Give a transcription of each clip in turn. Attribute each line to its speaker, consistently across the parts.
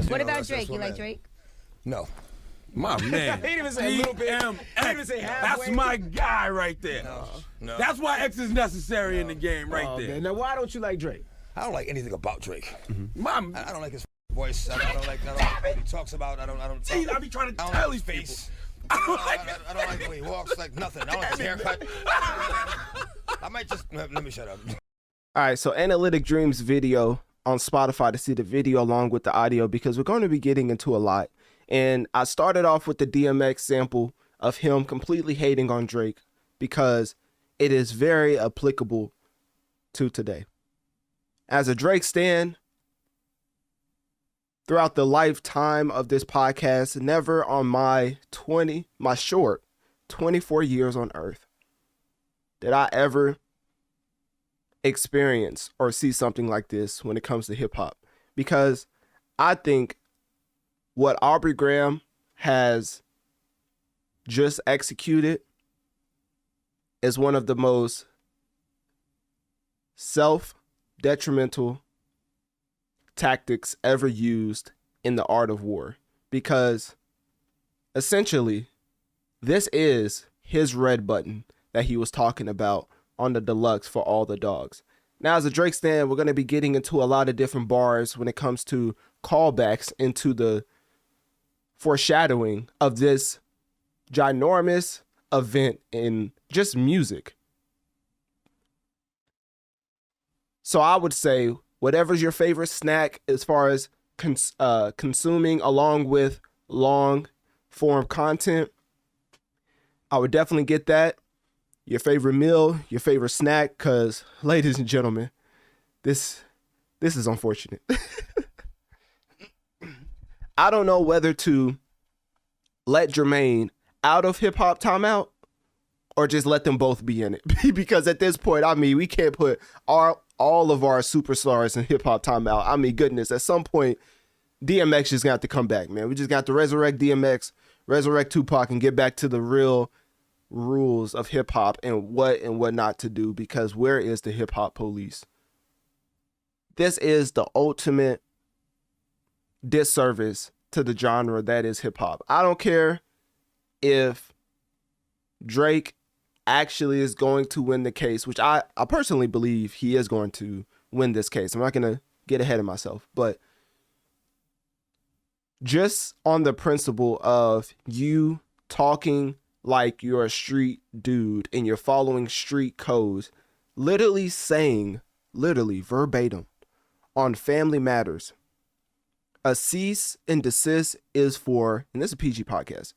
Speaker 1: What about Drake? You like Drake?
Speaker 2: No.
Speaker 3: My man.
Speaker 4: He didn't even say a little bit. He didn't even say halfway.
Speaker 3: That's my guy right there.
Speaker 2: No.
Speaker 3: That's why X is necessary in the game right there.
Speaker 4: Man. Now, why don't you like Drake?
Speaker 2: I don't like anything about Drake.
Speaker 3: My
Speaker 2: I don't like his voice. I don't like what he talks about. I don't.
Speaker 3: Jeez, I be trying to tell
Speaker 2: like
Speaker 3: these
Speaker 2: his face. I don't like the way he walks. Like nothing. I don't like his haircut. I might just let me shut up.
Speaker 5: All right, so Analytic Dreamz video on Spotify to see the video along with the audio because we're going to be getting into a lot. And I started off with the DMX sample of him completely hating on Drake because it is very applicable to today. As a Drake stan, throughout the lifetime of this podcast, never on my short 24 years on earth did I ever experience or see something like this when it comes to hip hop. Because I think what Aubrey Graham has just executed is one of the most self-detrimental tactics ever used in the art of war. Because essentially, this is his red button that he was talking about on the deluxe for all the dogs. Now, as a Drake stan, we're going to be getting into a lot of different bars when it comes to callbacks into the foreshadowing of this ginormous event in just music. So I would say whatever's your favorite snack as far as consuming along with long form content, I would definitely get that. Your favorite meal, your favorite snack, because ladies and gentlemen, this is unfortunate. I don't know whether to let Jermaine out of hip hop timeout or just let them both be in it. Because at this point, I mean, we can't put all of our superstars in hip hop timeout. I mean, goodness, at some point, DMX just got to come back, man. We just got to resurrect DMX, resurrect Tupac, and get back to the real rules of hip hop and what not to do, because where is the hip hop police? This is the ultimate disservice to the genre that is hip hop. I don't care if Drake actually is going to win the case, which I personally believe he is going to win this case. I'm not going to get ahead of myself, but just on the principle of you talking like you're a street dude and you're following street codes, literally saying, verbatim, on Family Matters, a cease and desist is for, and this is a PG podcast,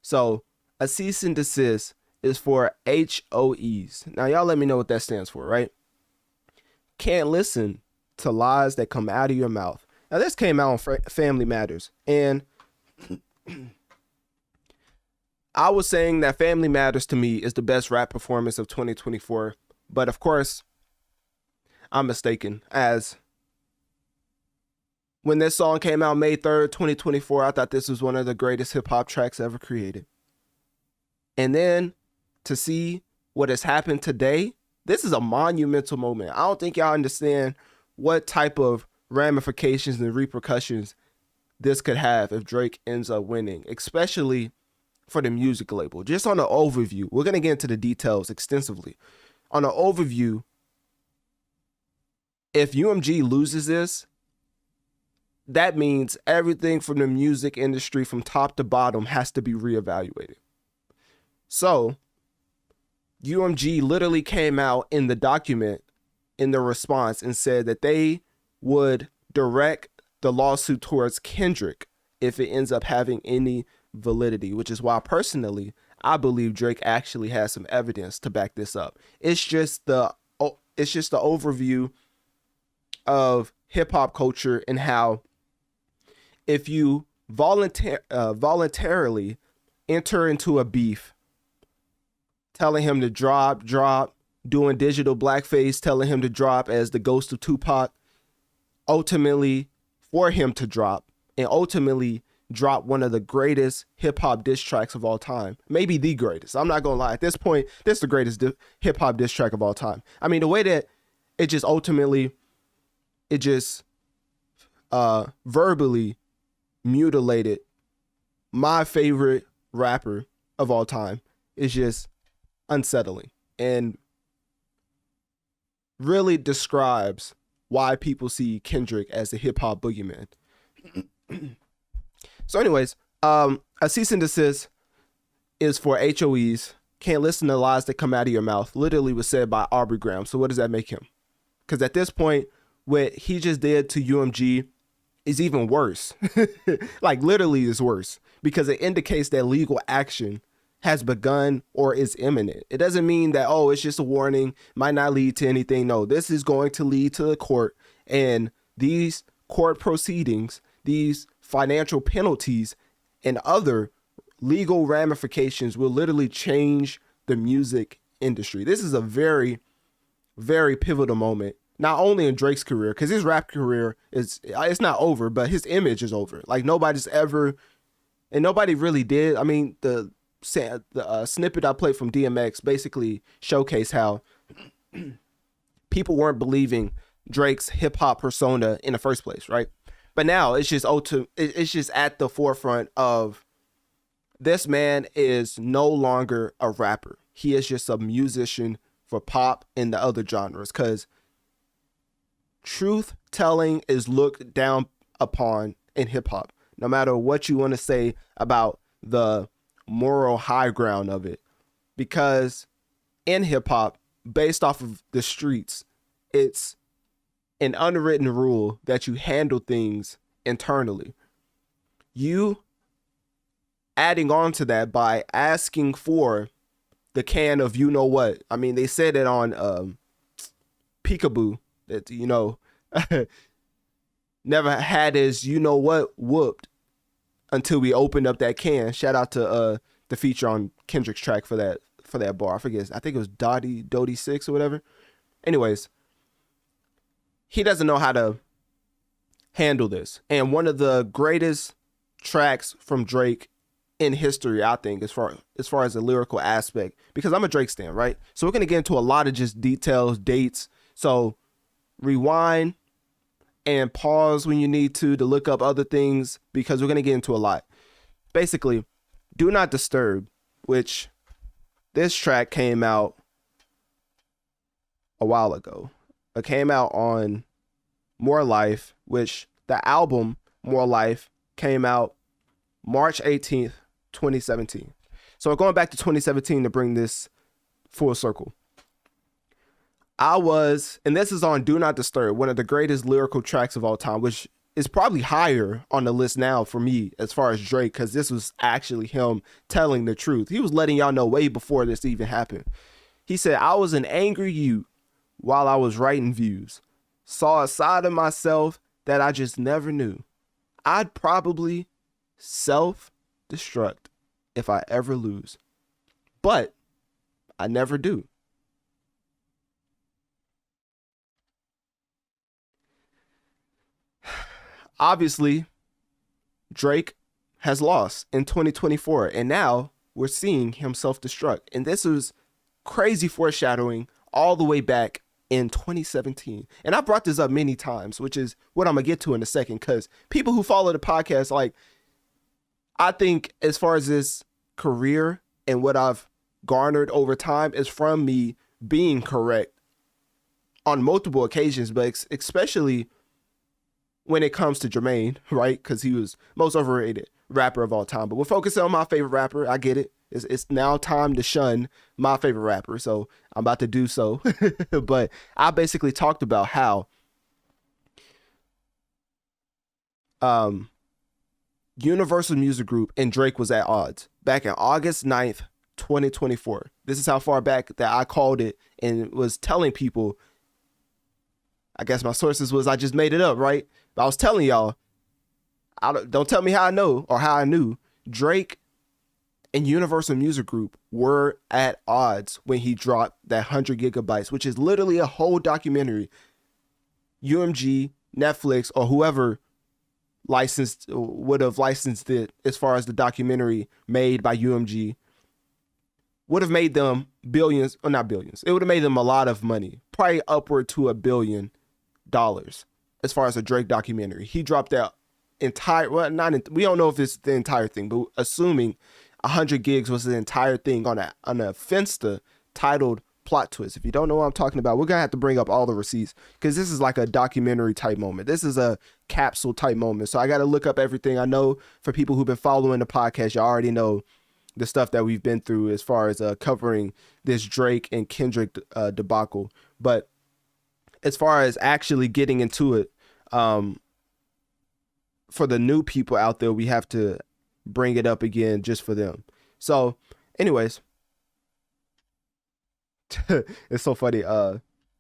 Speaker 5: so a cease and desist is for HOEs. Now, y'all let me know what that stands for, right? Can't listen to lies that come out of your mouth. Now, this came out on Family Matters, and I was saying that Family Matters to me is the best rap performance of 2024, but of course, I'm mistaken, as when this song came out May 3rd, 2024, I thought this was one of the greatest hip-hop tracks ever created. And then to see what has happened today, this is a monumental moment. I don't think y'all understand what type of ramifications and repercussions this could have if Drake ends up winning, especially for the music label. Just on an overview, we're going to get into the details extensively. On an overview, if UMG loses this, that means everything from the music industry from top to bottom has to be reevaluated. So UMG literally came out in the document in the response and said that they would direct the lawsuit towards Kendrick if it ends up having any validity, which is why personally I believe Drake actually has some evidence to back this up. It's just the overview of hip hop culture and how if you voluntarily enter into a beef, telling him to drop, doing digital blackface, telling him to drop as the ghost of Tupac, ultimately for him to drop, and ultimately drop one of the greatest hip-hop diss tracks of all time. Maybe the greatest. I'm not going to lie. At this point, this is the greatest hip-hop diss track of all time. I mean, the way that it just ultimately, verbally mutilated my favorite rapper of all time is just unsettling and really describes why people see Kendrick as the hip-hop boogeyman. So anyways, a cease and desist is for HOEs. Can't listen to lies that come out of your mouth. Literally was said by Aubrey Graham. So what does that make him? Because at this point, what he just did to UMG is even worse. Like literally is worse because it indicates that legal action has begun or is imminent. It doesn't mean that, oh, it's just a warning, might not lead to anything. No, this is going to lead to the court, and these court proceedings, these financial penalties and other legal ramifications will literally change the music industry. This is a very, very pivotal moment, not only in Drake's career, because his rap career it's not over, but his image is over. Like nobody's ever, and nobody really did. I mean, the snippet I played from DMX basically showcased how people weren't believing Drake's hip hop persona in the first place, right? But now it's just it's just at the forefront of this man is no longer a rapper. He is just a musician for pop and the other genres, because truth telling is looked down upon in hip hop. No matter what you want to say about the moral high ground of it, because in hip hop, based off of the streets, it's an unwritten rule that you handle things internally. You adding on to that by asking for the can of you know what. I mean, they said it on Peekaboo that, you know, never had his you know what whooped until we opened up that can. Shout out to the feature on Kendrick's track for that bar. I forget. I think it was Dodie 6 or whatever. Anyways, he doesn't know how to handle this. And one of the greatest tracks from Drake in history, I think, as far as the lyrical aspect, because I'm a Drake stan, right? So we're going to get into a lot of just details, dates. So rewind and pause when you need to look up other things, because we're going to get into a lot. Basically, Do Not Disturb, which this track came out a while ago. It came out on More Life, which the album More Life came out March 18th, 2017. So we're going back to 2017 to bring this full circle. And this is on Do Not Disturb, one of the greatest lyrical tracks of all time, which is probably higher on the list now for me as far as Drake, because this was actually him telling the truth. He was letting y'all know way before this even happened. He said, I was an angry youth while I was writing views. Saw a side of myself that I just never knew. I'd probably self-destruct if I ever lose. But I never do. Obviously, Drake has lost in 2024, and now we're seeing him self-destruct. And this is crazy foreshadowing all the way back in 2017. And I brought this up many times, which is what I'm going to get to in a second, because people who follow the podcast, like, I think as far as this career and what I've garnered over time is from me being correct on multiple occasions, but especially when it comes to Jermaine, right? Because he was most overrated rapper of all time. But we're focusing on my favorite rapper. I get it. It's now time to shun my favorite rapper. So I'm about to do so. But I basically talked about how Universal Music Group and Drake was at odds back in August 9th, 2024. This is how far back that I called it and was telling people. I guess my sources was I just made it up, right? But I was telling y'all, don't tell me how I know or how I knew. Drake and Universal Music Group were at odds when he dropped that 100 gigabytes, which is literally a whole documentary. UMG, Netflix, or whoever would have licensed it as far as the documentary made by UMG would have made them billions, or not billions. It would have made them a lot of money, probably upward to $1 billion as far as a Drake documentary. He dropped that entire, well, we don't know if it's the entire thing, but assuming 100 gigs was the entire thing on a Finsta titled Plot Twist. If you don't know what I'm talking about, we're gonna have to bring up all the receipts because this is like a documentary type moment. This is a capsule type moment. So I got to look up everything. I know for people who've been following the podcast, you already know the stuff that we've been through as far as covering this Drake and Kendrick debacle. But as far as actually getting into it, for the new people out there, we have to bring it up again just for them. So anyways, it's so funny.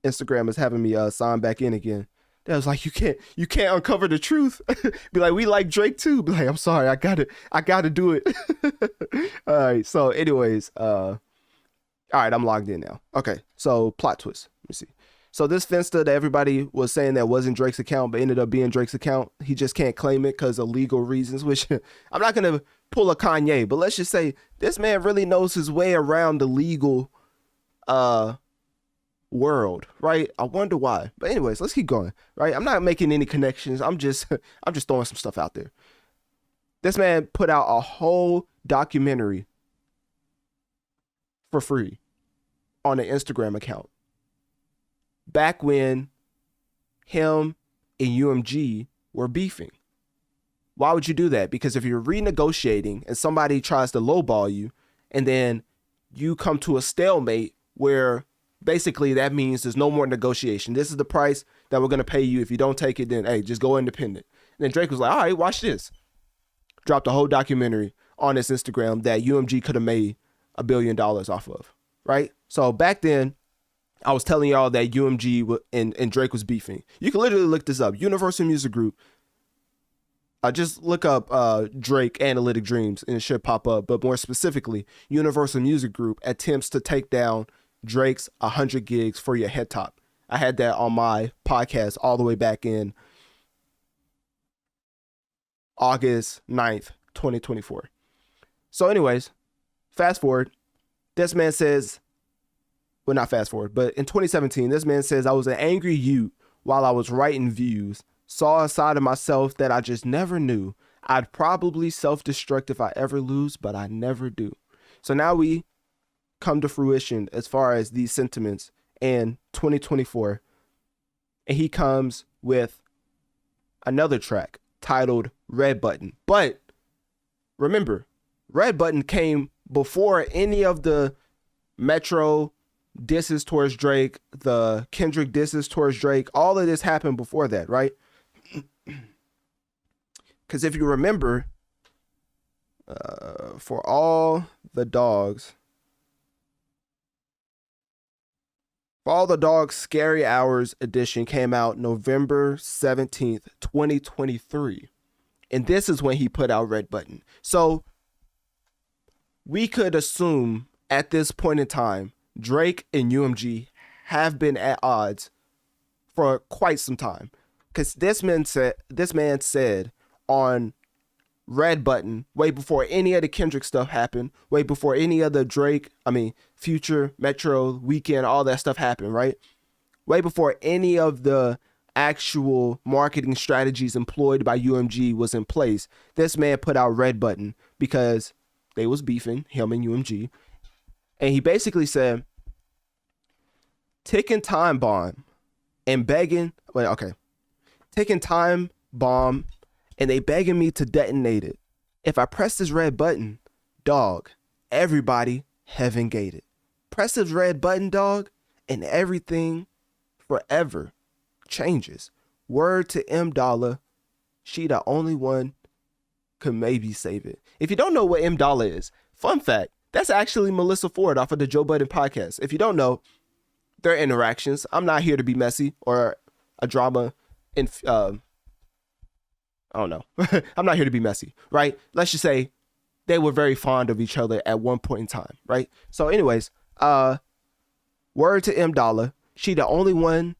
Speaker 5: Instagram is having me sign back in again. That was like, you can't uncover the truth. Be like, we like Drake too. Be like, I'm sorry, I gotta do it. All right. So anyways, all right, I'm logged in now. Okay. So plot twist. Let me see. So this Finsta that everybody was saying that wasn't Drake's account, but ended up being Drake's account. He just can't claim it because of legal reasons, which I'm not going to pull a Kanye, but let's just say this man really knows his way around the legal world, right? I wonder why. But anyways, let's keep going, right? I'm not making any connections. I'm just throwing some stuff out there. This man put out a whole documentary for free on an Instagram account back when him and UMG were beefing. Why would you do that? Because if you're renegotiating and somebody tries to lowball you and then you come to a stalemate where basically that means there's no more negotiation. This is the price that we're going to pay you. If you don't take it, then hey, just go independent. And then Drake was like, all right, watch this. Dropped a whole documentary on his Instagram that UMG could have made $1 billion off of, right? So back then, I was telling y'all that UMG and Drake was beefing. You can literally look this up. Universal Music Group. Just look up Drake Analytic Dreamz and it should pop up. But more specifically, Universal Music Group attempts to take down Drake's 100 gigs for your head top. I had that on my podcast all the way back in August 9th, 2024. So anyways, fast forward. This man says, well, not fast forward, but in 2017, this man says, I was an angry youth while I was writing views, saw a side of myself that I just never knew. I'd probably self-destruct if I ever lose, but I never do. So now we come to fruition as far as these sentiments in 2024. And he comes with another track titled Red Button. But remember, Red Button came before any of the Metro disses towards Drake, the Kendrick disses towards Drake. All of this happened before that, right? Because if you remember, For All the Dogs, Scary Hours edition came out November 17th, 2023. And this is when he put out Red Button. So we could assume at this point in time, Drake and UMG have been at odds for quite some time. Because this man said on Red Button, way before any of the Kendrick stuff happened, way before any of the Drake, Future, Metro, Weekend, all that stuff happened, right? Way before any of the actual marketing strategies employed by UMG was in place, this man put out Red Button because they was beefing, him and UMG. And he basically said, ticking time bomb and begging, ticking time bomb and they begging me to detonate it. If I press this red button, dog, everybody heaven gated. Press this red button, dog, and everything forever changes. Word to M Dollar, she the only one could maybe save it. If you don't know what M Dollar is, fun fact, that's actually Melissa Ford off of the Joe Budden podcast. If you don't know, their interactions, I'm not here to be messy or a drama I don't know. I'm not here to be messy, right? Let's just say they were very fond of each other at one point in time, right? So anyways, word to M Dollar, she the only one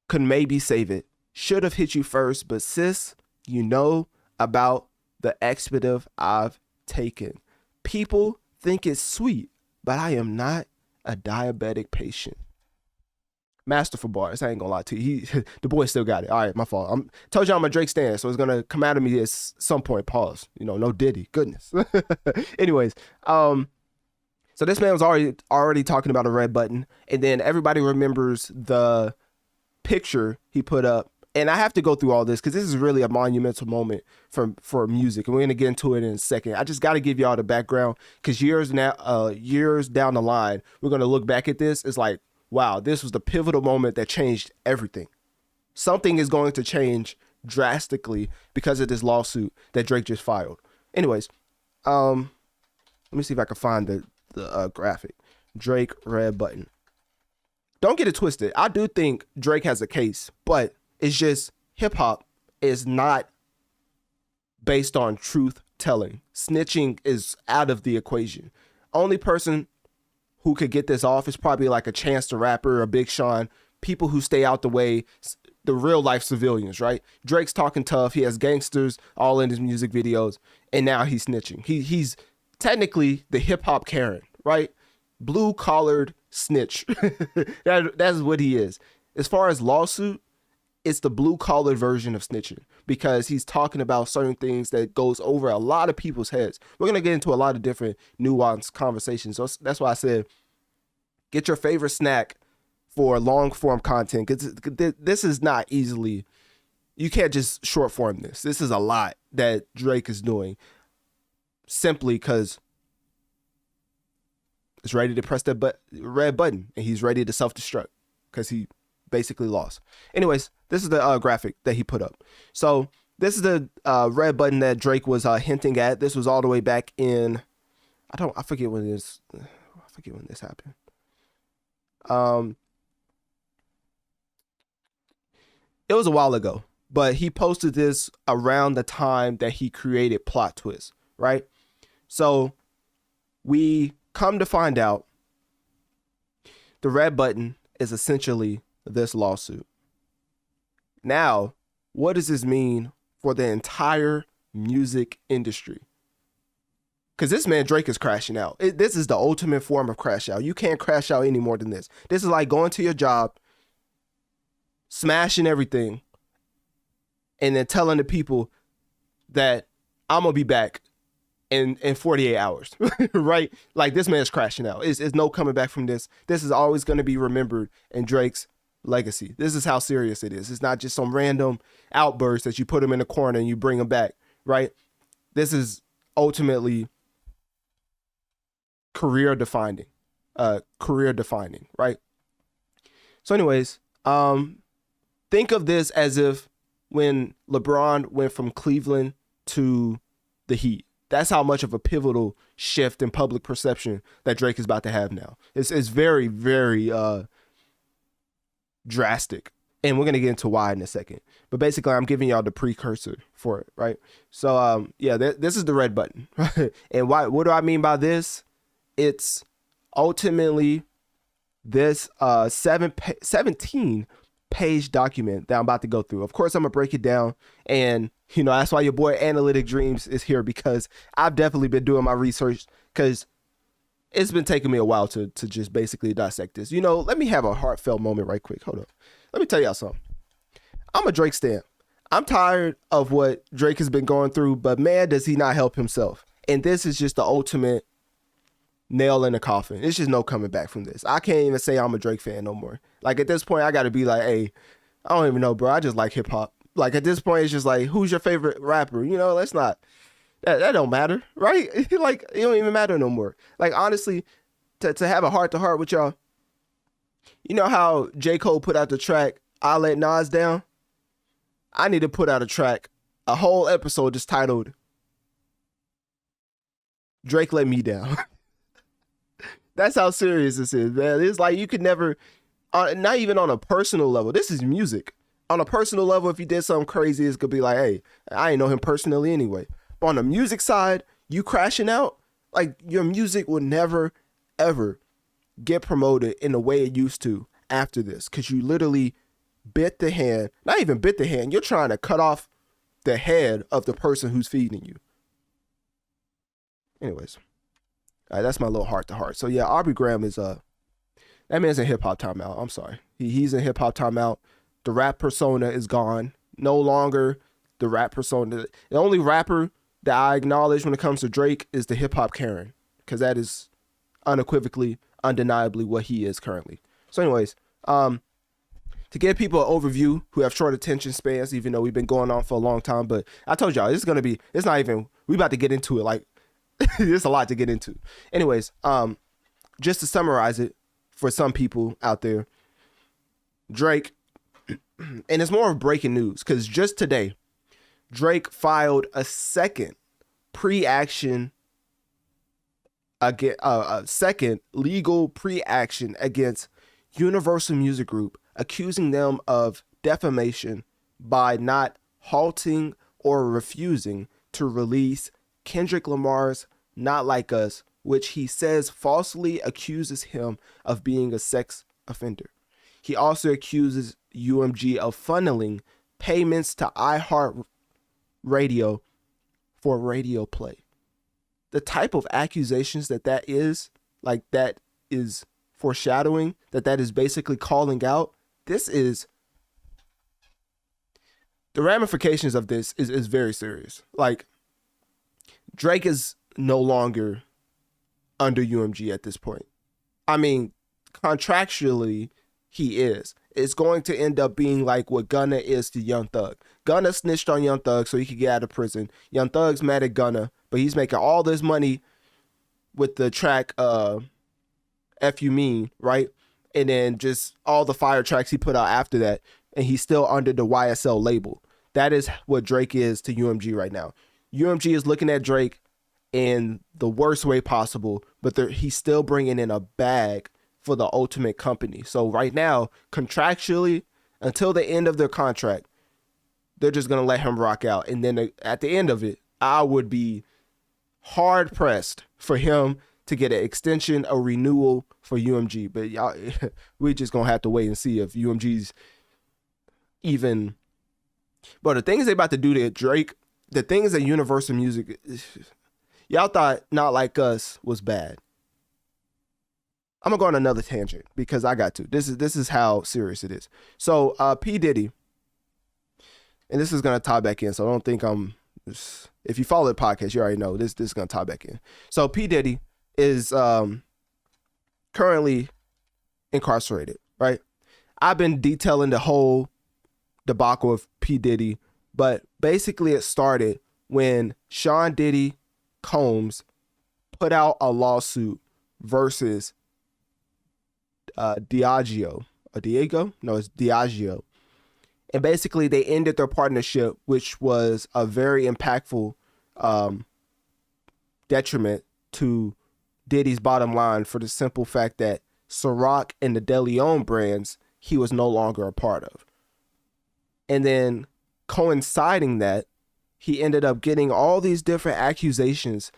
Speaker 5: could maybe save it. Should have hit you first, but sis, you know about the expletive I've taken. People think it's sweet, but I am not a diabetic patient. masterful bars. I ain't gonna lie to you. The boy still got it. All right, my fault. Told you I'm a Drake stan, so it's gonna come out of me at some point. Pause. No Diddy. Goodness. Anyways, so this man was already talking about a red button, and then everybody remembers the picture he put up. And I have to go through all this because this is really a monumental moment for music, and we're gonna get into it in a second. I just got to give y'all the background because years down the line, we're gonna look back at this. It's like, wow, this was the pivotal moment that changed everything. Something is going to change drastically because of this lawsuit that Drake just filed. Anyways, let me see if I can find the graphic. Drake red button. Don't get it twisted. I do think Drake has a case, but it's just hip hop is not based on truth telling. Snitching is out of the equation. Only person who could get this off is probably like a Chance the Rapper or Big Sean, people who stay out the way, the real life civilians, right? Drake's talking tough. He has gangsters all in his music videos, and now he's snitching. He's technically the hip hop Karen, right? Blue collared snitch. That's what he is. As far as lawsuit, it's the blue collar version of snitching because he's talking about certain things that goes over a lot of people's heads. We're going to get into a lot of different nuanced conversations. So that's why I said, get your favorite snack for long form content. This is not easily, you can't just short form this. This is a lot that Drake is doing simply because he's ready to press that red button and he's ready to self-destruct because he basically lost. Anyways, this is the graphic that he put up. So this is the red button that Drake was hinting at. This was all the way back in, I forget when this happened. It was a while ago, but he posted this around the time that he created Plot Twist, right? So we come to find out the red button is essentially this lawsuit. Now, what does this mean for the entire music industry? Because this man Drake is crashing out. This is the ultimate form of crash out. You can't crash out any more than this. This is like going to your job, smashing everything, and then telling the people that I'm gonna be back in 48 hours, right? Like this man's crashing out. It's no coming back from this. This is always gonna be remembered in Drake's legacy. This is how serious it is. It's not just some random outburst that you put him in a corner and you bring him back, right? This is ultimately career defining, right? So anyways, think of this as if when LeBron went from Cleveland to the Heat. That's how much of a pivotal shift in public perception that Drake is about to have now. It's very, very drastic. And we're going to get into why in a second. But basically, I'm giving y'all the precursor for it, right? So, this is the red button. And why? What do I mean by this? It's ultimately this 17-page document that I'm about to go through. Of course, I'm going to break it down. And, that's why your boy Analytic Dreamz is here, because I've definitely been doing my research because it's been taking me a while to just basically dissect this. Let me have a heartfelt moment right quick. Hold up. Let me tell y'all something. I'm a Drake stan. I'm tired of what Drake has been going through, but man, does he not help himself. And this is just the ultimate nail in the coffin. It's just no coming back from this. I can't even say I'm a Drake fan no more. Like at this point, I got to be like, hey, I don't even know, bro. I just like hip hop. Like at this point, it's just like, who's your favorite rapper? Let's not. That don't matter, right? Like, it don't even matter no more. Like, honestly, to have a heart-to-heart with y'all, you know how J. Cole put out the track, I Let Nas Down? I need to put out a whole episode just titled, Drake Let Me Down. That's how serious this is, man. It's like you could never, not even on a personal level. This is music. On a personal level, if he did something crazy, it's going to be like, hey, I ain't know him personally anyway. On the music side, you crashing out, like your music will never, ever get promoted in the way it used to after this. Because you literally bit the hand, not even bit the hand, you're trying to cut off the head of the person who's feeding you. Anyways, all right, that's my little heart to heart. So yeah, Aubrey Graham is, that man's in hip hop timeout. I'm sorry. He's in hip hop timeout. The rap persona is gone. No longer the rap persona. The only rapper that I acknowledge when it comes to Drake is the hip hop Karen, because that is unequivocally, undeniably what he is currently. So anyways, to give people an overview who have short attention spans, even though we've been going on for a long time, but I told y'all, it's not even, we about to get into it. Like, there's a lot to get into. Anyways, just to summarize it for some people out there, Drake, and it's more of breaking news, because just today, Drake filed a second pre-action, a second legal pre-action against Universal Music Group, accusing them of defamation by not halting or refusing to release Kendrick Lamar's Not Like Us, which he says falsely accuses him of being a sex offender. He also accuses UMG of funneling payments to iHeartRadio for radio play. The type of accusations that is, like that is foreshadowing, that is basically calling out, this is, the ramifications of this is very serious. Like, Drake is no longer under UMG at this point. I mean, contractually, he is. It's going to end up being like what Gunna is to Young Thug. Gunna snitched on Young Thug so he could get out of prison. Young Thug's mad at Gunna, but he's making all this money with the track F You Mean, right? And then just all the fire tracks he put out after that, and he's still under the YSL label. That is what Drake is to UMG right now. UMG is looking at Drake in the worst way possible, but he's still bringing in a bag for the ultimate company. So right now, contractually, until the end of their contract, they're just going to let him rock out. And then at the end of it, I would be hard pressed for him to get an extension, a renewal for UMG. But y'all, we just going to have to wait and see if UMG's even. But the things they about to do to Drake, the things that Universal Music, y'all thought Not Like Us was bad. I'm gonna go on another tangent because I got to. This is how serious it is. So P. Diddy, and this is gonna tie back in. So I don't think if you follow the podcast, you already know this is gonna tie back in. So P. Diddy is currently incarcerated, right? I've been detailing the whole debacle of P. Diddy, but basically it started when Sean Diddy Combs put out a lawsuit versus Diageo. No, it's Diageo. And basically they ended their partnership, which was a very impactful detriment to Diddy's bottom line, for the simple fact that Ciroc and the De Leon brands he was no longer a part of. And then coinciding that, he ended up getting all these different accusations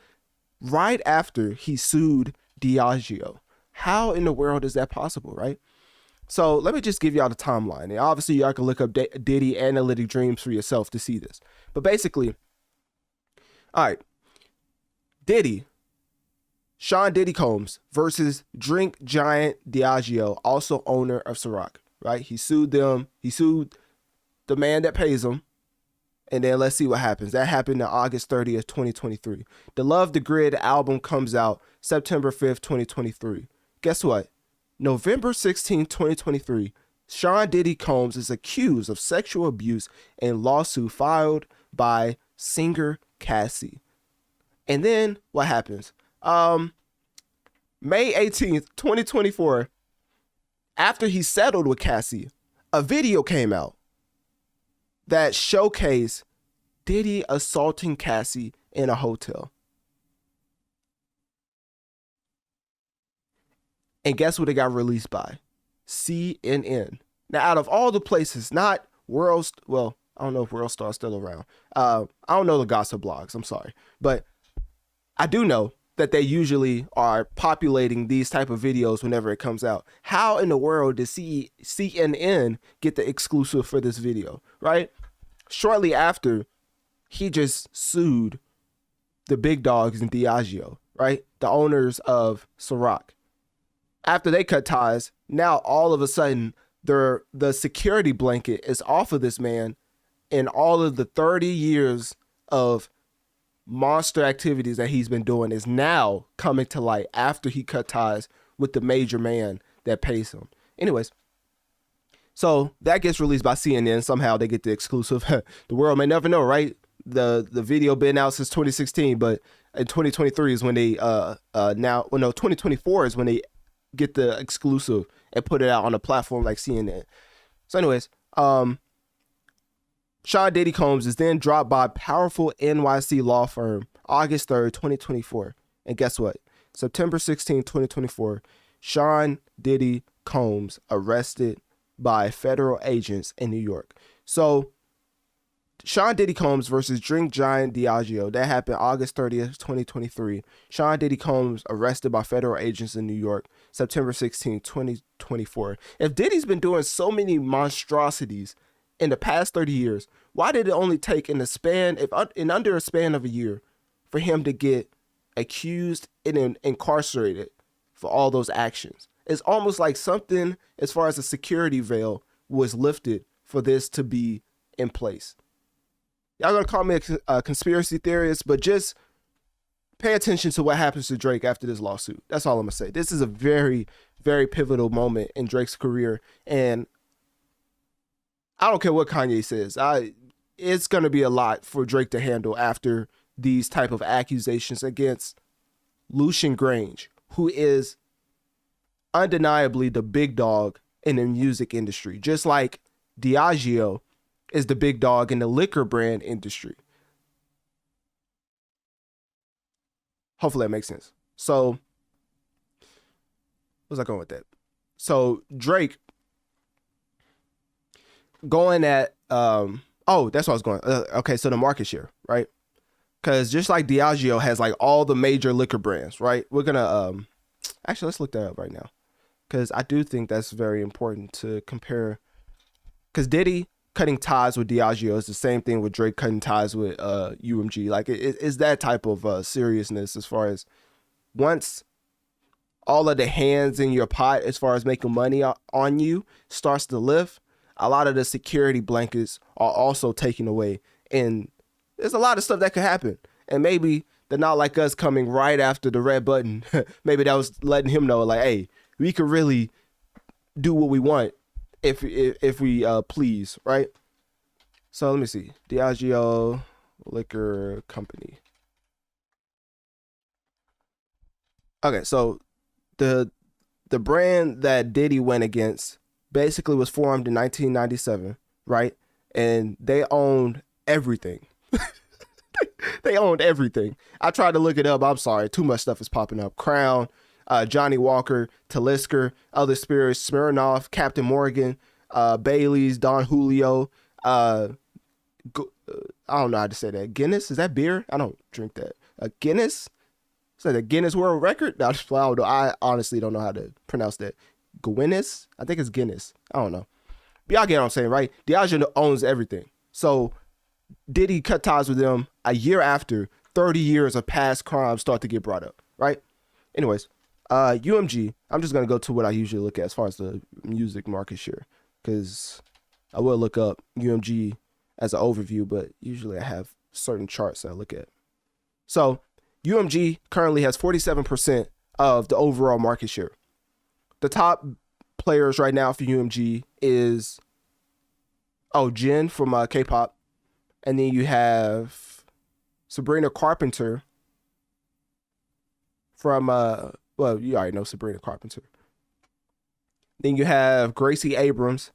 Speaker 5: right after he sued Diageo. How in the world is that possible, right? So let me just give y'all the timeline. And obviously, y'all can look up Diddy Analytic Dreamz for yourself to see this. But basically, all right, Sean Diddy Combs versus drink giant Diageo, also owner of Ciroc, right? He sued them. He sued the man that pays him. And then let's see what happens. That happened on August 30th, 2023. The Love the Grid album comes out September 5th, 2023. Guess what? November 16th, 2023, Sean Diddy Combs is accused of sexual abuse in lawsuit filed by singer Cassie. And then what happens? May 18th, 2024, after he settled with Cassie, a video came out that showcased Diddy assaulting Cassie in a hotel. And guess what it got released by? CNN. Now, out of all the places, not World, well, I don't know if World Star's still around. I don't know the gossip blogs, I'm sorry. But I do know that they usually are populating these type of videos whenever it comes out. How in the world did CNN get the exclusive for this video, right? Shortly after, he just sued the big dogs in Diageo, right? The owners of Ciroc. After they cut ties, now all of a sudden, the security blanket is off of this man, and all of the 30 years of monster activities that he's been doing is now coming to light after he cut ties with the major man that pays him. Anyways, so that gets released by CNN. Somehow they get the exclusive. The world may never know, right? The video been out since 2016, but in 2023 is when they 2024 is when they get the exclusive and put it out on a platform like CNN. So anyways, Sean Diddy Combs is then dropped by powerful NYC law firm August 3rd, 2024. And guess what? September 16, 2024, Sean Diddy Combs arrested by federal agents in New York. So Sean Diddy Combs versus drink giant Diageo. That happened August 30th, 2023. Sean Diddy Combs arrested by federal agents in New York, September 16, 2024. If Diddy's been doing so many monstrosities in the past 30 years, why did it only take in under a span of a year for him to get accused and incarcerated for all those actions? It's almost like something as far as the security veil was lifted for this to be in place. Y'all gonna call me a conspiracy theorist, but just pay attention to what happens to Drake after this lawsuit. That's all I'm gonna say. This is a very, very pivotal moment in Drake's career, and I don't care what Kanye says. It's gonna be a lot for Drake to handle after these type of accusations against Lucian Grange, who is undeniably the big dog in the music industry, just like Diageo is the big dog in the liquor brand industry. Hopefully that makes sense. So, where's I going with that? So Drake going at that's what I was going. Okay, so the market share, right? Because just like Diageo has like all the major liquor brands, right? We're gonna actually let's look that up right now, because I do think that's very important to compare. Because Diddy cutting ties with Diageo is the same thing with Drake cutting ties with UMG. Like it's that type of seriousness as far as once all of the hands in your pot as far as making money on you starts to lift, a lot of the security blankets are also taken away. And there's a lot of stuff that could happen. And maybe the Not Like Us coming right after the red button, maybe that was letting him know like, hey, we could really do what we want if we please, right? So let me see. Diageo Liquor Company. Okay, so the brand that Diddy went against basically was formed in 1997, right? And they owned everything. They owned everything. I tried to look it up. I'm sorry. Too much stuff is popping up. Crown, Johnny Walker, Talisker, Other Spirits, Smirnoff, Captain Morgan, Bailey's, Don Julio. I don't know how to say that. Guinness? Is that beer? I don't drink that. Guinness? Is that a Guinness World Record? I don't know. I honestly don't know how to pronounce that. Guinness? I think it's Guinness. I don't know. But y'all get what I'm saying, right? Diageo owns everything. So Diddy cut ties with them a year after 30 years of past crimes start to get brought up, right? Anyways, UMG, I'm just going to go to what I usually look at as far as the music market share, because I will look up UMG as an overview, but usually I have certain charts that I look at. So UMG currently has 47% of the overall market share. The top players right now for UMG is Jin from K-pop. And then you have Sabrina Carpenter from, well, you already know Sabrina Carpenter. Then you have Gracie Abrams,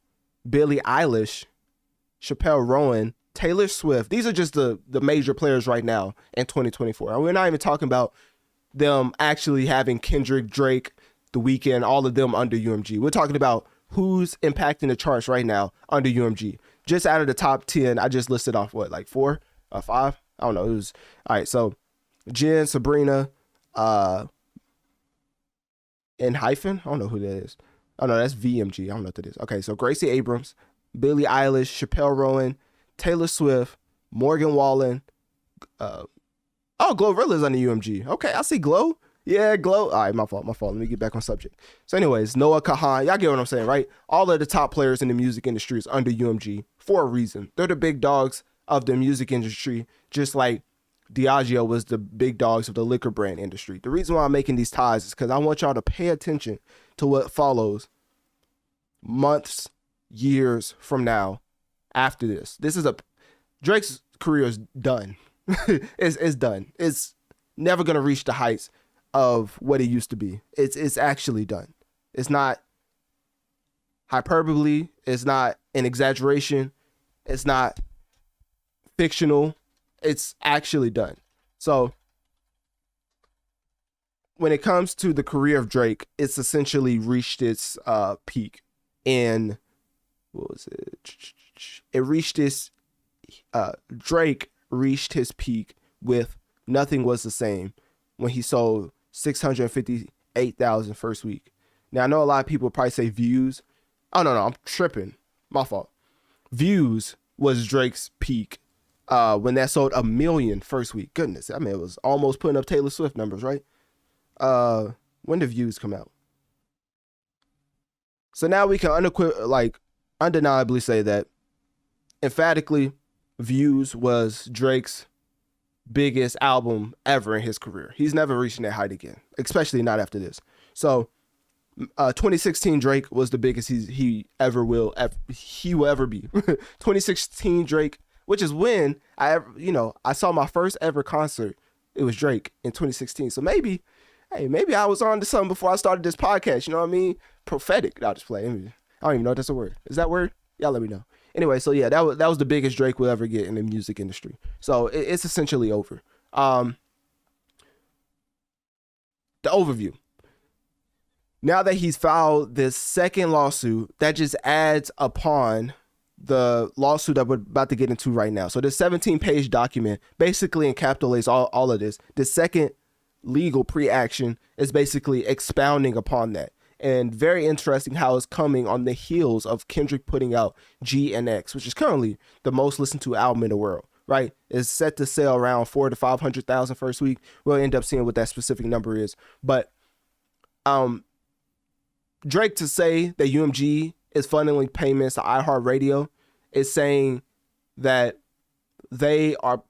Speaker 5: Billie Eilish, Chappelle Rowan, Taylor Swift. These are just the major players right now in 2024. And we're not even talking about them actually having Kendrick, Drake, The Weeknd, all of them under UMG. We're talking about who's impacting the charts right now under UMG. Just out of the top 10, I just listed off what, like 4 or 5? I don't know. It was all right. So Jen, Sabrina, and hyphen. I don't know who that is. Oh no, that's VMG. I don't know what that is. Okay, so Gracie Abrams, Billie Eilish, Chappelle Rowan, Taylor Swift, Morgan Wallen. Glorilla's under UMG. Okay, I see Glow. Yeah, Glow. All right, my fault. Let me get back on subject. So anyways, Noah Kahan, y'all get what I'm saying, right? All of the top players in the music industry is under UMG for a reason. They're the big dogs of the music industry, just like Diageo was the big dogs of the liquor brand industry. The reason why I'm making these ties is because I want y'all to pay attention to what follows months, years from now after this. Drake's career is done. It's done. It's never going to reach the heights of what it used to be. It's actually done. It's not hyperbole. It's not an exaggeration. It's not fictional. It's actually done. So when it comes to the career of Drake, it's essentially reached its peak in, what was it? It reached its, Drake reached his peak with Nothing Was the Same when he sold 658,000 first week. Now, I know a lot of people probably say Views. Oh, no, I'm tripping. My fault. Views was Drake's peak when that sold 1 million first week. Goodness, I mean, it was almost putting up Taylor Swift numbers, right? When did Views come out? So now we can undeniably say that emphatically Views was Drake's biggest album ever in his career. He's never reaching that height again, especially not after this. So 2016 Drake was the biggest he will ever be. 2016 Drake, which is when I saw my first ever concert. It was Drake in 2016. So maybe I was on to something before I started this podcast. You know what I mean? Prophetic. I'll just play. I don't even know if that's a word. Is that a word? Y'all let me know. Anyway, so yeah, that was the biggest Drake will ever get in the music industry. So it's essentially over. The overview. Now that he's filed this second lawsuit, that just adds upon the lawsuit that we're about to get into right now. So this 17-page document basically encapsulates all of this. The second legal pre-action is basically expounding upon that. And very interesting how it's coming on the heels of Kendrick putting out G and X, which is currently the most listened to album in the world, right? It's set to sell around 400,000 to 500,000 first week. We'll end up seeing what that specific number is. But Drake to say that UMG is funneling payments to iHeartRadio is saying that they are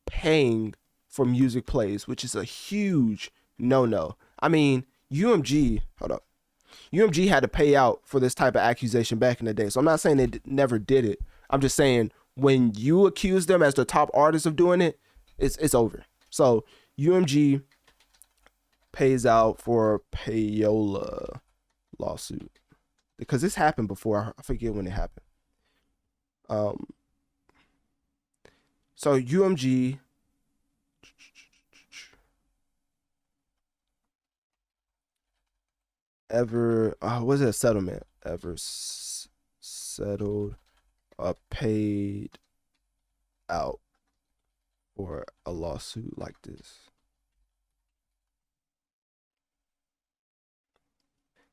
Speaker 5: paying for music plays, which is a huge no-no. I mean, UMG had to pay out for this type of accusation back in the day. So I'm not saying they never did it. I'm just saying when you accuse them as the top artist of doing it, it's over. So UMG pays out for payola lawsuit because this happened before. I forget when it happened. So UMG was it a settlement ever settled or paid out for a lawsuit like this?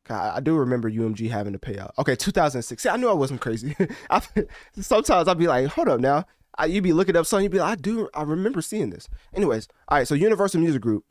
Speaker 5: I do remember UMG having to pay out. Okay, 2006. See, I knew I wasn't crazy. Sometimes I'd be like, hold up now. You'd be looking up something, you'd be like, I remember seeing this. Anyways, all right, so Universal Music Group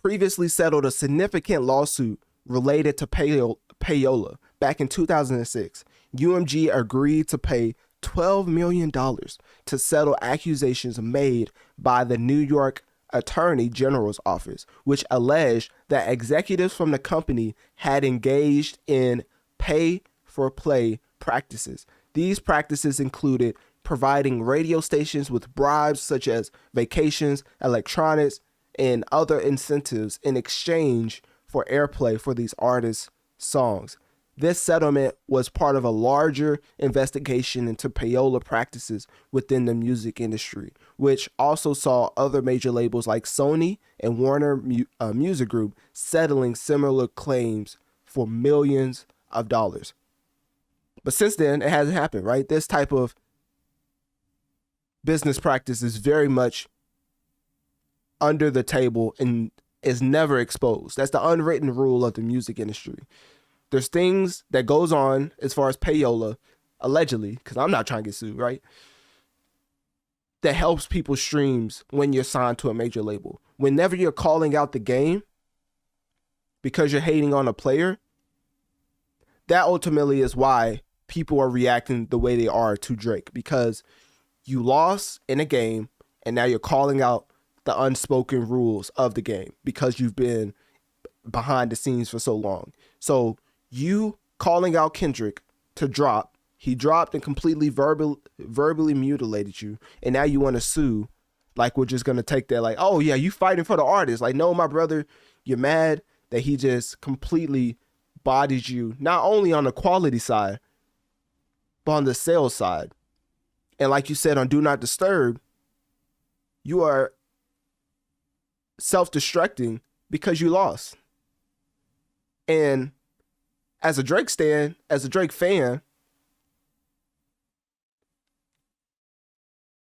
Speaker 5: previously settled a significant lawsuit related to payola back in 2006. UMG agreed to pay $12 million to settle accusations made by the New York Attorney General's office, which alleged that executives from the company had engaged in pay-for-play practices. These practices included providing radio stations with bribes such as vacations, electronics, and other incentives in exchange for airplay for these artists' songs. This settlement was part of a larger investigation into payola practices within the music industry, which also saw other major labels like Sony and Warner Music Group settling similar claims for millions of dollars. But since then, it hasn't happened, right? This type of business practice is very much under the table and is never exposed. That's the unwritten rule of the music industry. There's things that goes on as far as payola, allegedly, because I'm not trying to get sued, right? That helps people's streams when you're signed to a major label. Whenever you're calling out the game, because you're hating on a player, that ultimately is why people are reacting the way they are to Drake, because you lost in a game and now you're calling out the unspoken rules of the game because you've been behind the scenes for so long. So you calling out Kendrick to drop, he dropped and completely verbally mutilated you, and now you want to sue, like we're just going to take that like, oh yeah, you fighting for the artist. Like, no, my brother, you're mad that he just completely bodied you, not only on the quality side, but on the sales side. And like you said on Do Not Disturb, you are self-destructing because you lost. And as a Drake stan, as a Drake fan,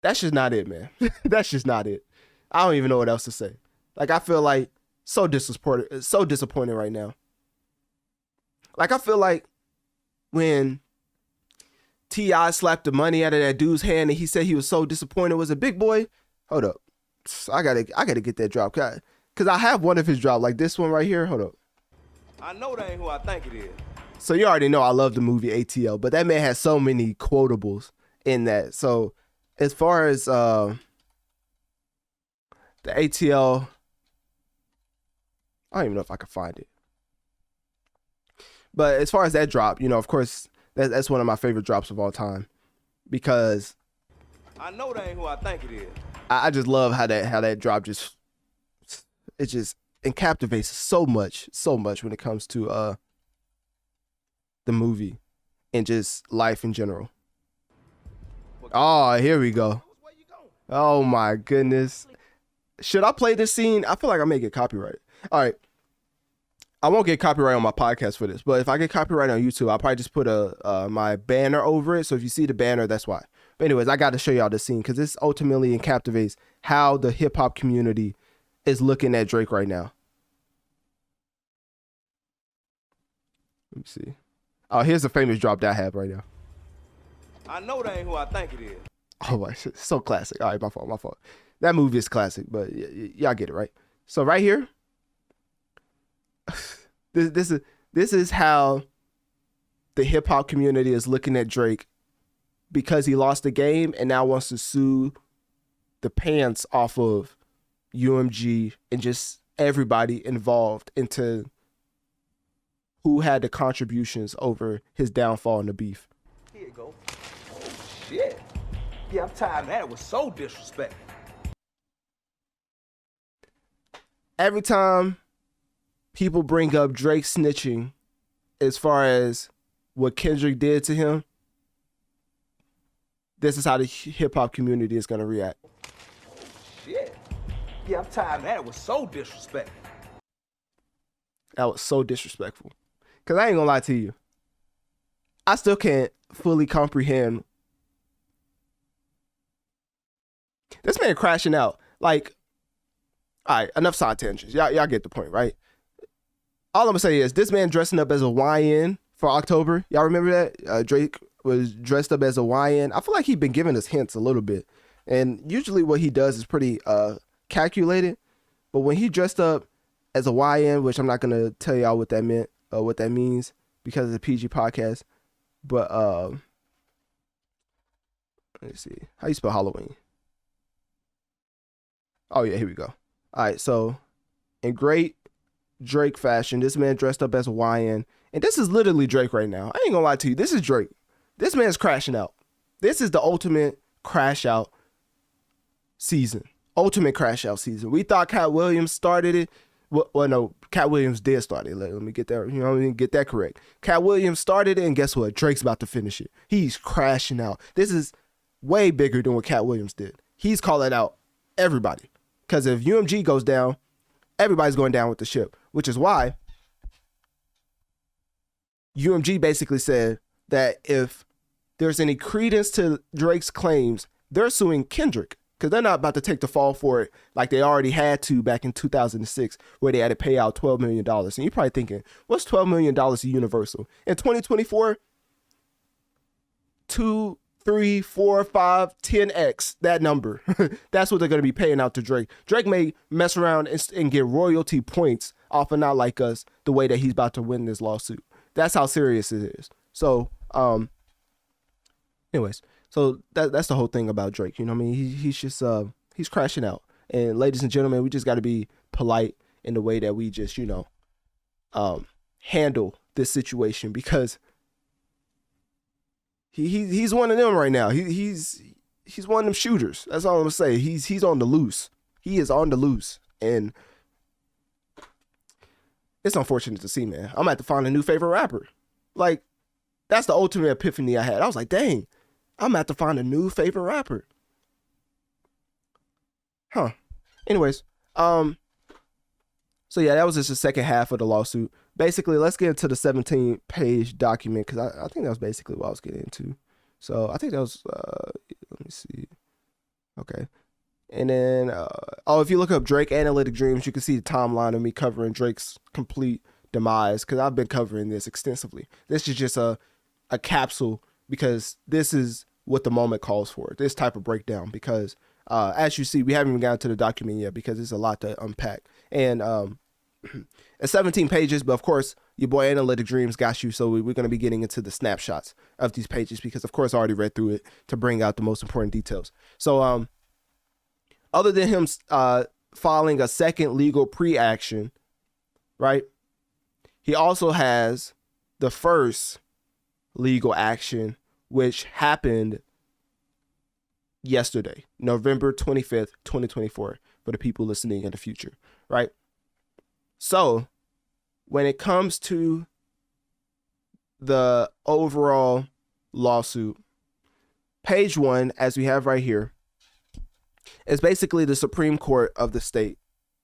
Speaker 5: that's just not it, man. That's just not it. I don't even know what else to say. Like, I feel like so disappointed right now. Like, I feel like when T.I. slapped the money out of that dude's hand and he said he was so disappointed, was a big boy. Hold up. I gotta get that drop. Cause I have one of his drop, like this one right here. Hold up.
Speaker 1: I know that ain't who I think it is.
Speaker 5: So you already know I love the movie ATL, but that man has so many quotables in that. So as far as the ATL, I don't even know if I can find it. But as far as that drop, of course, that's one of my favorite drops of all time, because
Speaker 1: I know that ain't who I think it is.
Speaker 5: I just love how that drop just captivates so much when it comes to the movie and just life in general. Oh, here we go. Oh my goodness. Should I play this scene? I feel like I may get copyrighted. All right. I won't get copyright on my podcast for this, but if I get copyright on YouTube, I'll probably just put my banner over it. So if you see the banner, that's why. But anyways, I got to show y'all the scene because this ultimately encapsulates how the hip hop community is looking at Drake right now. Let me see. Oh, here's a famous drop that I have right now.
Speaker 1: I know that ain't who I think it is.
Speaker 5: Oh my, so classic. All right, my fault. That movie is classic, but y'all get it, right? So right here, this is how the hip hop community is looking at Drake, because he lost the game and now wants to sue the pants off of UMG and just everybody involved into who had the contributions over his downfall in the beef.
Speaker 1: Here you go. Oh, shit. Yeah, I'm tired of that. It was so disrespectful.
Speaker 5: Every time people bring up Drake snitching as far as what Kendrick did to him, this is how the hip-hop community is going to react.
Speaker 1: Oh, shit. Yeah, I'm tired of that. It was so disrespectful.
Speaker 5: That was so disrespectful. Because I ain't going to lie to you. I still can't fully comprehend this man crashing out. Like, all right, enough side tangents. Y'all get the point, right? All I'm going to say is this man dressing up as a YN for October. Y'all remember that? Drake was dressed up as a YN. I feel like he's been giving us hints a little bit. And usually what he does is pretty calculated. But when he dressed up as a YN, which I'm not going to tell y'all what that meant, what that means, because it's a PG podcast. But let's see. How you spell Halloween? Oh, yeah, here we go. All right, so in great Drake fashion, this man dressed up as a YN. And this is literally Drake right now. I ain't gonna lie to you. This is Drake. This man's crashing out. This is the ultimate crash out season. Ultimate crash out season. We thought Cat Williams started it. Well, no, Cat Williams did start it. Let me get that, get that correct. Cat Williams started it, and guess what? Drake's about to finish it. He's crashing out. This is way bigger than what Cat Williams did. He's calling out everybody. Because if UMG goes down, everybody's going down with the ship, which is why UMG basically said that if there's any credence to Drake's claims, they're suing Kendrick, because they're not about to take the fall for it like they already had to back in 2006, where they had to pay out $12 million. And you're probably thinking, what's $12 million to Universal? In 2024, 2, 3, 4, 5, 10x that number. That's what they're going to be paying out to Drake. Drake may mess around and get royalty points off and not like us the way that he's about to win this lawsuit. That's how serious it is. So, anyways, so that's the whole thing about Drake. You know what I mean? He's just he's crashing out. And ladies and gentlemen, we just got to be polite in the way that we just, you know, handle this situation, because he's one of them right now. He's one of them shooters. That's all I'm gonna say. He's on the loose. He is on the loose, and it's unfortunate to see, man. I'm gonna have to find a new favorite rapper. Like, that's the ultimate epiphany I had. I was like, dang, I'm gonna have to find a new favorite rapper. Huh. Anyways, so yeah, that was just the second half of the lawsuit. Basically, let's get into the 17-page document, because I think that was basically what I was getting into. So I think that was, let me see. Okay. And then, if you look up Drake Analytic Dreamz, you can see the timeline of me covering Drake's complete demise, because I've been covering this extensively. This is just a capsule, because this is what the moment calls for, this type of breakdown, because as you see, we haven't even gotten to the document yet, because there's a lot to unpack. And it's 17 pages, but of course, your boy Analytic Dreamz got you, so we're going to be getting into the snapshots of these pages, because of course I already read through it to bring out the most important details. So other than him filing a second legal pre-action, right, he also has the first legal action, which happened yesterday, November 25th, 2024, for the people listening in the future, right? So when it comes to the overall lawsuit, page 1, as we have right here, is basically the Supreme Court of the state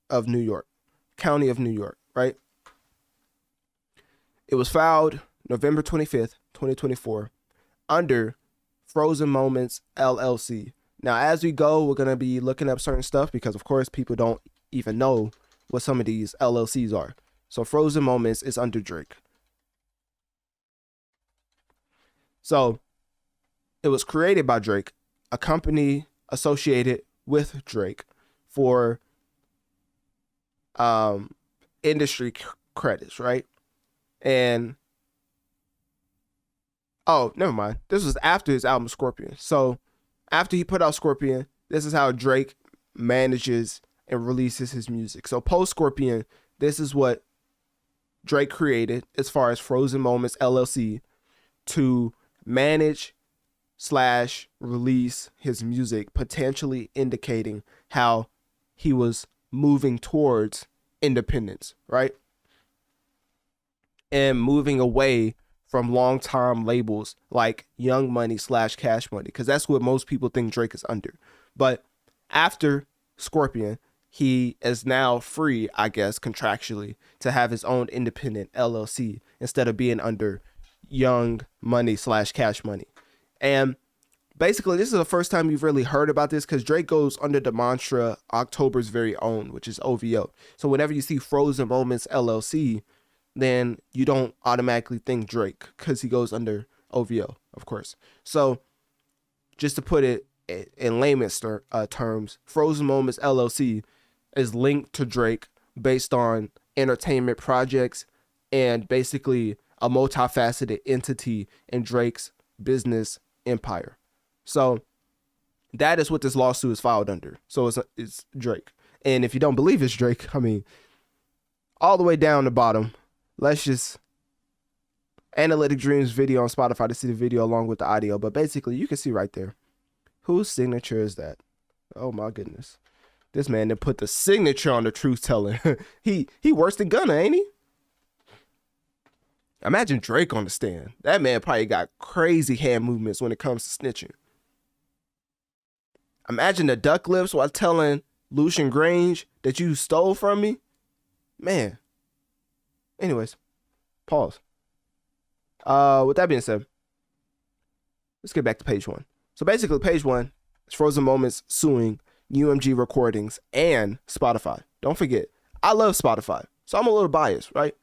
Speaker 5: of New York, County of New York, right? It was filed November 25th, 2024, under Frozen Moments LLC. Now, as we go, we're going to be looking up certain stuff, because of course people don't even know what some of these LLCs are. So Frozen Moments is under Drake. So it was created by Drake, a company associated with Drake for industry credits, right? And oh, never mind. This was after his album Scorpion. So after he put out Scorpion, this is how Drake manages and releases his music. So post Scorpion, this is what Drake created as far as Frozen Moments LLC to manage / release his music, potentially indicating how he was moving towards independence, right? And moving away from long-time labels like Young Money / Cash Money, because that's what most people think Drake is under. But after Scorpion, he is now free, I guess, contractually, to have his own independent LLC instead of being under Young Money / Cash Money. And basically, this is the first time you've really heard about this, because Drake goes under the mantra October's very own, which is OVO. So whenever you see Frozen Moments LLC, then you don't automatically think Drake, because he goes under OVO, of course. So just to put it in layman's terms, Frozen Moments LLC is linked to Drake based on entertainment projects and basically a multifaceted entity in Drake's business empire. So that is what this lawsuit is filed under. So it's Drake. And if you don't believe it's Drake, I mean, all the way down the bottom, let's just Analytic Dreamz video on Spotify to see the video along with the audio. But basically, you can see right there. Whose signature is that? Oh my goodness. This man that put the signature on the truth telling. he worse than Gunna, ain't he? Imagine Drake on the stand. That man probably got crazy hand movements when it comes to snitching. Imagine the duck lips while telling Lucian Grange that you stole from me. Man. Anyways, pause. With that being said, let's get back to page 1. So basically, page 1 is Frozen Moments suing UMG Recordings and Spotify. Don't forget, I love Spotify, so I'm a little biased, right?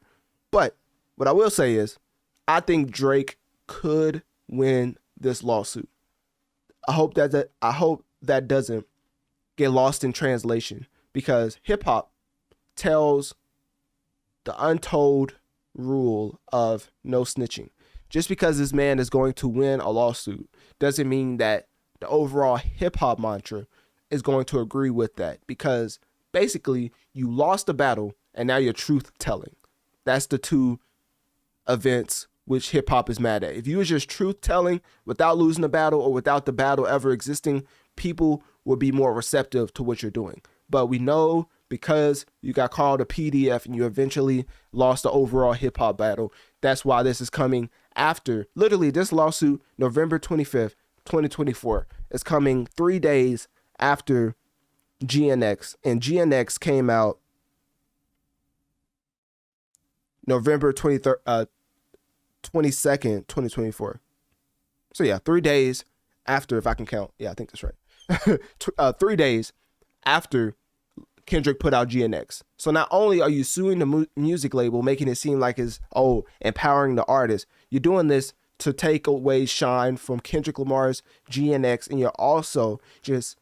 Speaker 5: But what I will say is, I think Drake could win this lawsuit. I hope that doesn't get lost in translation, because hip hop tells the untold rule of no snitching. Just because this man is going to win a lawsuit doesn't mean that the overall hip hop mantra is going to agree with that, because basically you lost the battle and now you're truth telling. That's the two events which hip hop is mad at. If you was just truth telling without losing the battle or without the battle ever existing, people will be more receptive to what you're doing. But we know because you got called a PDF and you eventually lost the overall hip hop battle, that's why this is coming after. Literally, this lawsuit, November 25th, 2024, is coming 3 days after GNX, and GNX came out November 22nd, 2024. So yeah, 3 days after, if I can count. Yeah, I think that's right. 3 days after Kendrick put out GNX. So not only are you suing the music label, making it seem like it's, empowering the artist, you're doing this to take away shine from Kendrick Lamar's GNX, and you're also just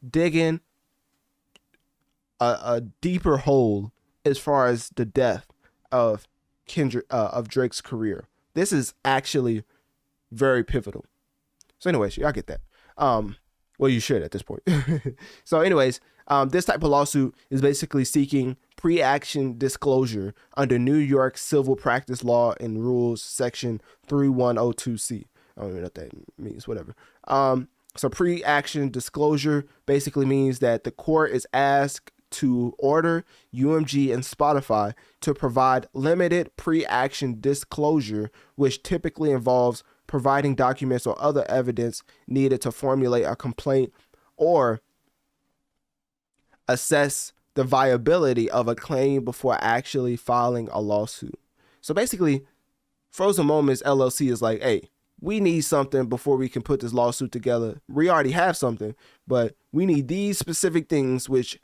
Speaker 5: digging a deeper hole as far as the death of Kendrick, of Drake's career. This is actually very pivotal. So anyways, y'all get that. Well, you should at this point. So anyways, this type of lawsuit is basically seeking pre-action disclosure under New York Civil Practice Law and Rules Section 3102C. I don't even know what that means, whatever. So pre-action disclosure basically means that the court is asked to order UMG and Spotify to provide limited pre-action disclosure, which typically involves providing documents or other evidence needed to formulate a complaint or assess the viability of a claim before actually filing a lawsuit. So basically, Frozen Moments LLC is like, hey, we need something before we can put this lawsuit together. We already have something, but we need these specific things which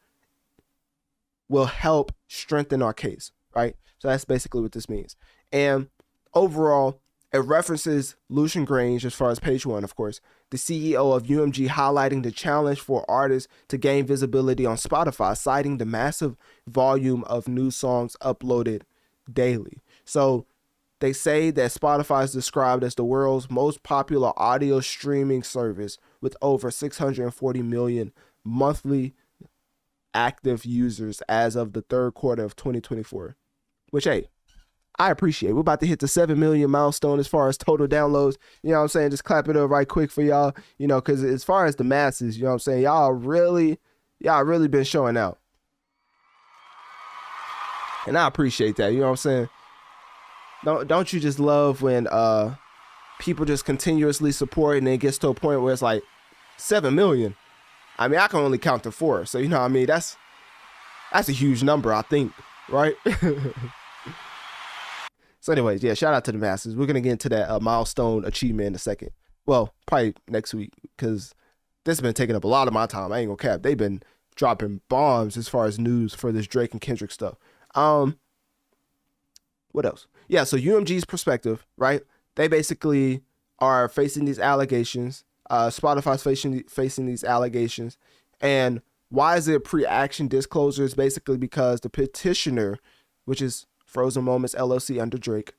Speaker 5: will help strengthen our case, right? So that's basically what this means. And overall, it references Lucian Grange as far as page 1, of course, the CEO of UMG, highlighting the challenge for artists to gain visibility on Spotify, citing the massive volume of new songs uploaded daily. So they say that Spotify is described as the world's most popular audio streaming service with over 640 million monthly active users as of the third quarter of 2024, which, hey, I appreciate. We're about to hit the 7 million milestone as far as total downloads. You know what I'm saying? Just clap it up right quick for y'all, because as far as the masses, you know what I'm saying? Y'all really been showing out. And I appreciate that. You know what I'm saying? Don't you just love when people just continuously support and it gets to a point where it's like 7 million? I mean, I can only count to 4. So, you know what I mean? That's a huge number, I think, right? So anyways, yeah, shout out to the masses. We're going to get into that milestone achievement in a second. Well, probably next week, because this has been taking up a lot of my time. I ain't going to cap. They've been dropping bombs as far as news for this Drake and Kendrick stuff. What else? Yeah, so UMG's perspective, right? They basically are facing these allegations. Spotify's facing these allegations. And why is it pre-action disclosure? It's basically because the petitioner, which is Frozen Moments LLC under Drake,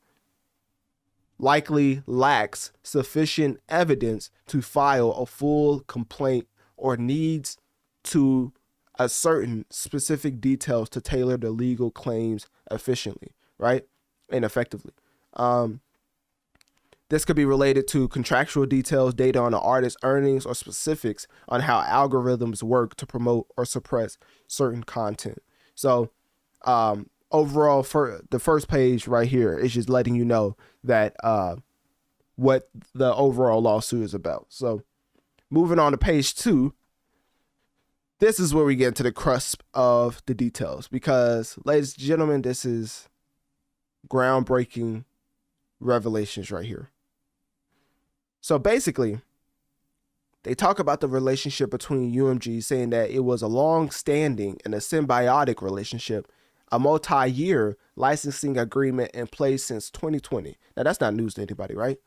Speaker 5: likely lacks sufficient evidence to file a full complaint or needs to ascertain specific details to tailor the legal claims efficiently, right? And effectively. This could be related to contractual details, data on the artist's earnings, or specifics on how algorithms work to promote or suppress certain content. So, overall, for the first page right here is just letting you know that what the overall lawsuit is about. So, moving on to page 2, this is where we get into the cusp of the details, because, ladies and gentlemen, this is groundbreaking revelations right here. So basically, they talk about the relationship between UMG, saying that it was a long-standing and a symbiotic relationship, a multi-year licensing agreement in place since 2020. Now, that's not news to anybody, right?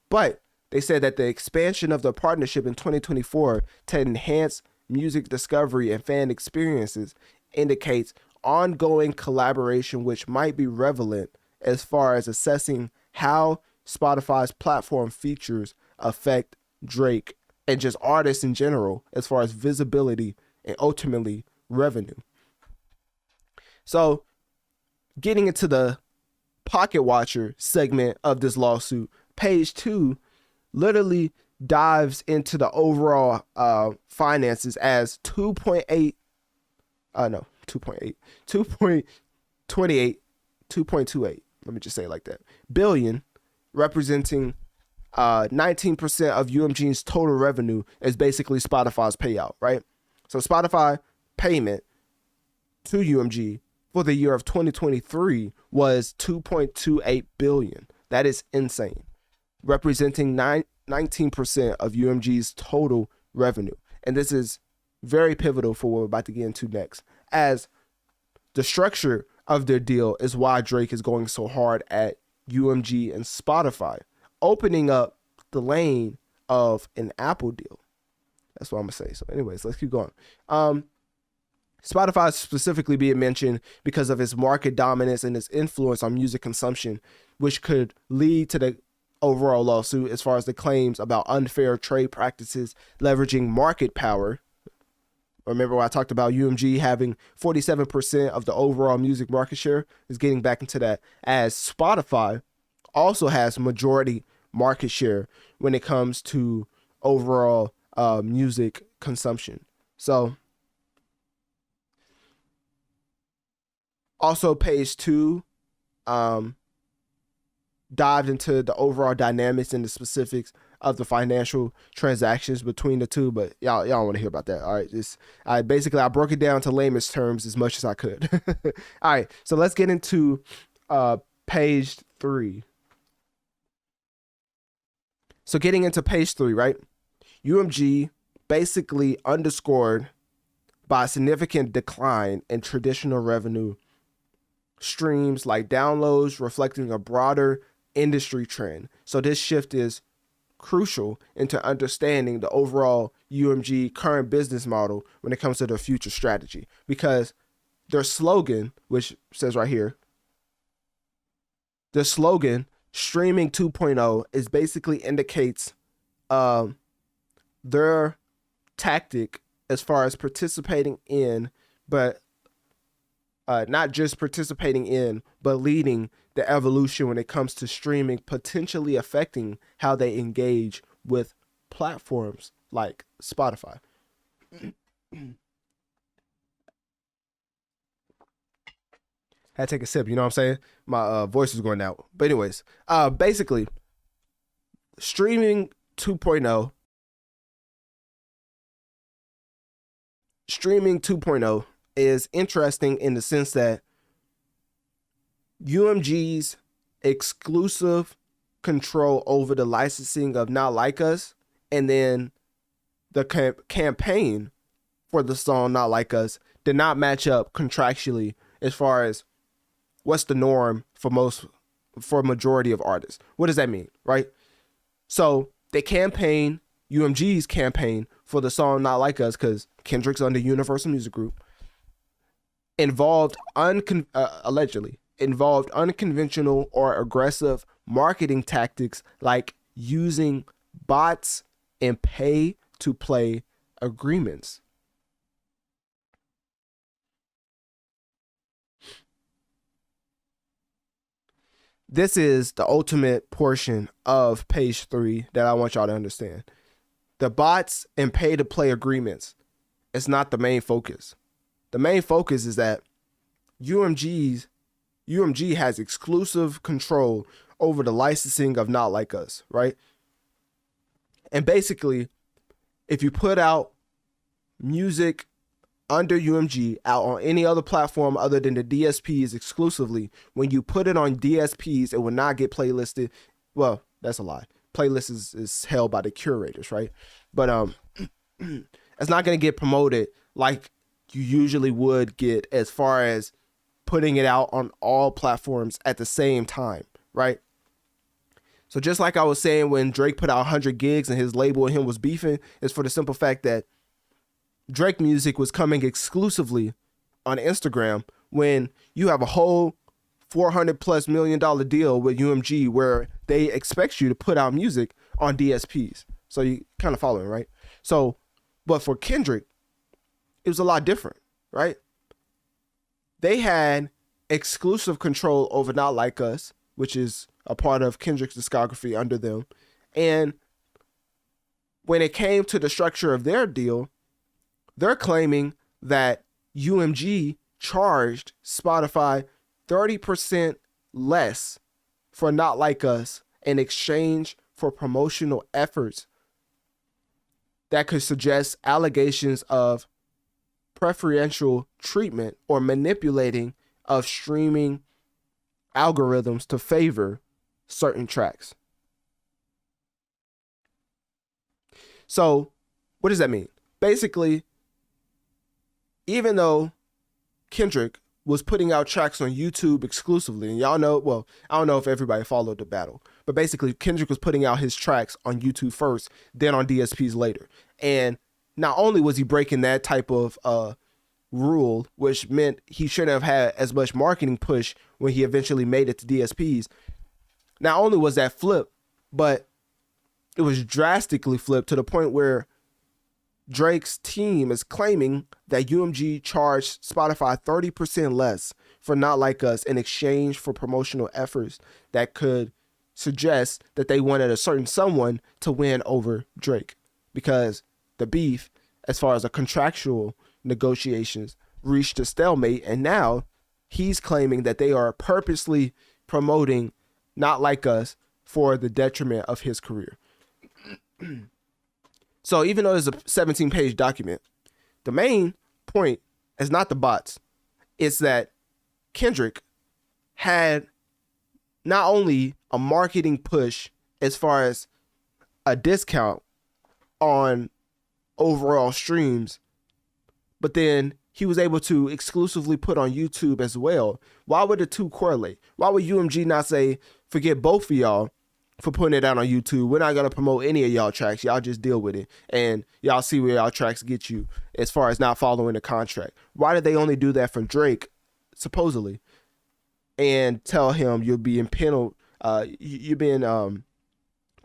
Speaker 5: But they said that the expansion of the partnership in 2024 to enhance music discovery and fan experiences indicates ongoing collaboration which might be relevant as far as assessing how Spotify's platform features affect Drake and just artists in general as far as visibility and ultimately revenue. So getting into the pocket watcher segment of this lawsuit, page 2 literally dives into the overall finances as 2.28 let me just say it like that, billion, representing 19% of UMG's total revenue, is basically Spotify's payout, right? So Spotify payment to UMG for the year of 2023 was 2.28 billion. That is insane, representing 19% of UMG's total revenue. And this is very pivotal for what we're about to get into next, as the structure of their deal is why Drake is going so hard at UMG and Spotify, opening up the lane of an Apple deal. That's what I'm gonna say. So anyways, let's keep going. Spotify is specifically being mentioned because of its market dominance and its influence on music consumption, which could lead to the overall lawsuit as far as the claims about unfair trade practices leveraging market power. Remember when I talked about UMG having 47% of the overall music market share? Is getting back into that, as Spotify also has majority market share when it comes to overall music consumption. So also page 2 dived into the overall dynamics and the specifics of the financial transactions between the two, but y'all don't want to hear about that. All right, I broke it down to layman's terms as much as I could. All right, so let's get into page 3. So getting into page 3, right? UMG basically underscored by a significant decline in traditional revenue streams like downloads, reflecting a broader industry trend. So this shift is crucial into understanding the overall UMG current business model when it comes to their future strategy, because their slogan, which says right here, the slogan streaming 2.0 is basically indicates their tactic as far as participating in, but not just participating in, but leading the evolution when it comes to streaming, potentially affecting how they engage with platforms like Spotify. Had to take a sip, you know what I'm saying? My voice is going out. But anyways, basically, streaming 2.0 is interesting in the sense that UMG's exclusive control over the licensing of Not Like Us, and then the campaign for the song Not Like Us did not match up contractually as far as what's the norm for majority of artists. What does that mean, right? So they UMG's campaign for the song Not Like Us, because Kendrick's under Universal Music Group, allegedly involved unconventional or aggressive marketing tactics like using bots and pay-to-play agreements. This is the ultimate portion of page 3 that I want y'all to understand. The bots and pay-to-play agreements is not the main focus. The main focus is that UMG has exclusive control over the licensing of Not Like Us, right? And basically, if you put out music under UMG out on any other platform other than the DSPs exclusively, when you put it on DSPs, it will not get playlisted. Well, that's a lie. Playlist is held by the curators, right? But it's not going to get promoted like you usually would get as far as putting it out on all platforms at the same time, right? So just like I was saying when Drake put out 100 gigs and his label and him was beefing, it's for the simple fact that Drake music was coming exclusively on Instagram, when you have a whole $400+ million deal with UMG where they expect you to put out music on DSPs. So you kind of following, right? So, but for Kendrick, it was a lot different, right? They had exclusive control over Not Like Us, which is a part of Kendrick's discography under them. And when it came to the structure of their deal, they're claiming that UMG charged Spotify 30% less for Not Like Us in exchange for promotional efforts that could suggest allegations of preferential treatment or manipulating of streaming algorithms to favor certain tracks. So, what does that mean? Basically, even though Kendrick was putting out tracks on YouTube exclusively, and y'all know, well, I don't know if everybody followed the battle, but basically Kendrick was putting out his tracks on YouTube first, then on DSPs later. And not only was he breaking that type of rule, which meant he shouldn't have had as much marketing push when he eventually made it to DSPs, not only was that flip, but it was drastically flipped to the point where Drake's team is claiming that UMG charged Spotify 30% less for Not Like Us in exchange for promotional efforts that could suggest that they wanted a certain someone to win over Drake, because the beef, as far as the contractual negotiations, reached a stalemate, and now he's claiming that they are purposely promoting Not Like Us for the detriment of his career. So even though it's a 17-page document, the main point is not the bots. It's that Kendrick had not only a marketing push as far as a discount on overall streams, but then he was able to exclusively put on YouTube as well. Why would the two correlate? Why would UMG not say, forget both of y'all for putting it out on YouTube? We're not going to promote any of y'all tracks. Y'all just deal with it. And y'all see where y'all tracks get you as far as not following the contract. Why did they only do that for Drake, supposedly, and tell him you're being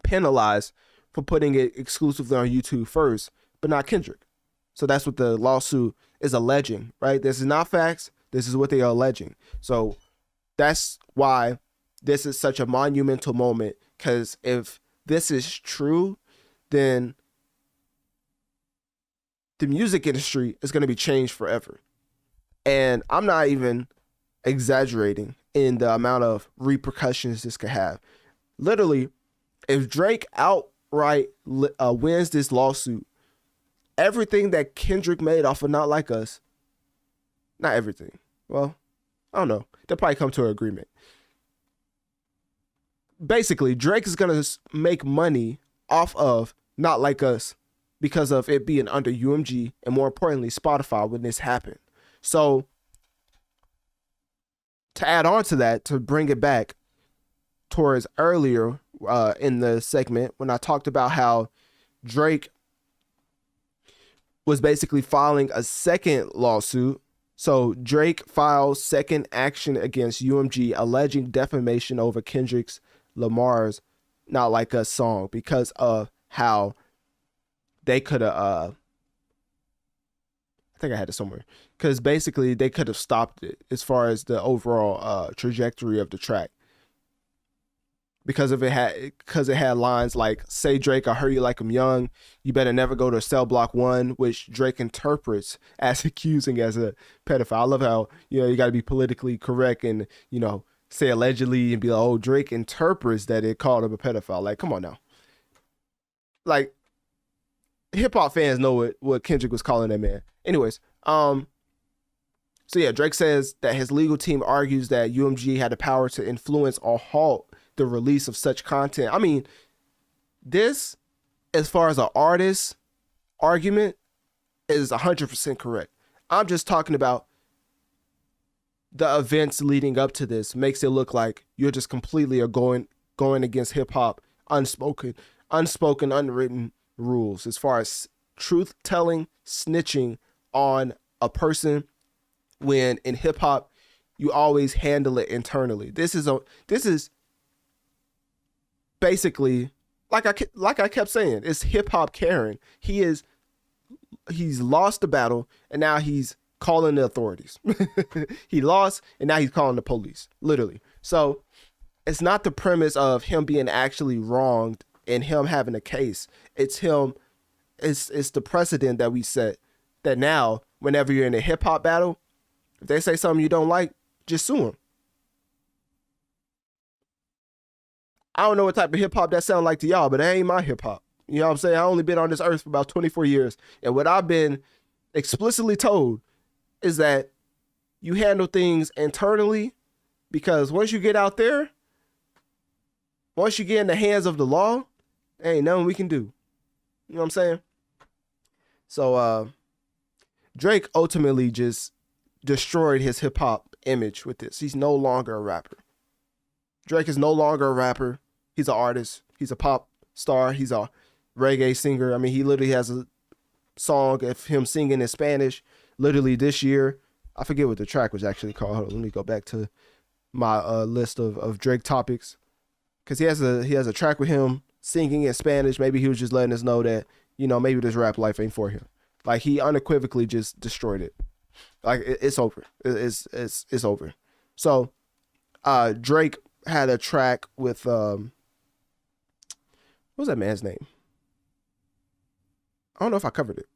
Speaker 5: penalized for putting it exclusively on YouTube first, but not Kendrick? So that's what the lawsuit is alleging, right? This is not facts. This is what they are alleging. So that's why this is such a monumental moment, because if this is true, then the music industry is going to be changed forever. And I'm not even exaggerating in the amount of repercussions this could have. Literally, if Drake outright wins this lawsuit, everything that Kendrick made off of Not Like Us, not everything, well, I don't know, they'll probably come to an agreement. Basically, Drake is going to make money off of Not Like Us because of it being under UMG and, more importantly, Spotify when this happened. So to add on to that, to bring it back towards earlier in the segment when I talked about how Drake was basically filing a second lawsuit. So Drake filed second action against UMG alleging defamation over Kendrick Lamar's Not Like Us song because of how they could have I think I had it somewhere, because basically they could have stopped it as far as the overall trajectory of the track, because it had lines like, say Drake, I heard you like I'm young, you better never go to Cell Block 1, which Drake interprets as accusing as a pedophile. I love how, you got to be politically correct and, say allegedly and be like, oh, Drake interprets that it called him a pedophile. Like, come on now. Like, hip-hop fans know what Kendrick was calling that man. Anyways, so yeah, Drake says that his legal team argues that UMG had the power to influence or halt the release of such content. I mean, this, as far as an artist argument, is 100% correct. I'm just talking about the events leading up to this makes it look like you're just completely going against hip hop, unspoken, unwritten rules as far as truth telling, snitching on a person, when in hip hop you always handle it internally. This is basically like I kept saying, it's hip hop Karen. He's lost the battle and now he's calling the authorities. He lost and now he's calling the police, literally. So it's not the premise of him being actually wronged and him having a case. It's him. It's the precedent that we set that now whenever you're in a hip hop battle, if they say something you don't like, just sue them. I don't know what type of hip hop that sound like to y'all, but that ain't my hip hop. You know what I'm saying? I only been on this earth for about 24 years. And what I've been explicitly told is that you handle things internally, because once you get out there, once you get in the hands of the law, there ain't nothing we can do. You know what I'm saying? So Drake ultimately just destroyed his hip hop image with this. He's no longer a rapper. Drake is no longer a rapper. He's an artist. He's a pop star. He's a reggae singer. I mean, he literally has a song of him singing in Spanish literally this year. I forget what the track was actually called. Hold on, let me go back to my list of Drake topics. Because he has a track with him singing in Spanish. Maybe he was just letting us know that, you know, maybe this rap life ain't for him. Like, he unequivocally just destroyed it. Like, it's over. It's over. So Drake had a track with what was that man's name? I don't know if I covered it.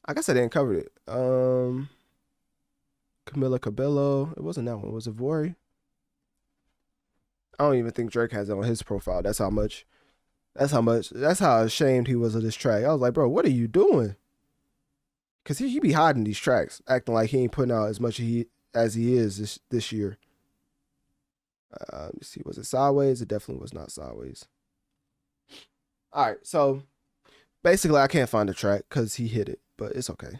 Speaker 5: I guess I didn't cover it. Camila Cabello. It wasn't that one. Was it Vori? I don't even think Drake has it on his profile. That's how ashamed he was of this track. I was like, bro, what are you doing? Cause he be hiding these tracks, acting like he ain't putting out as much as he is this year. Let me see. Was it Sideways? It definitely was not Sideways. All right. So basically, I can't find the track because he hit it, but it's okay.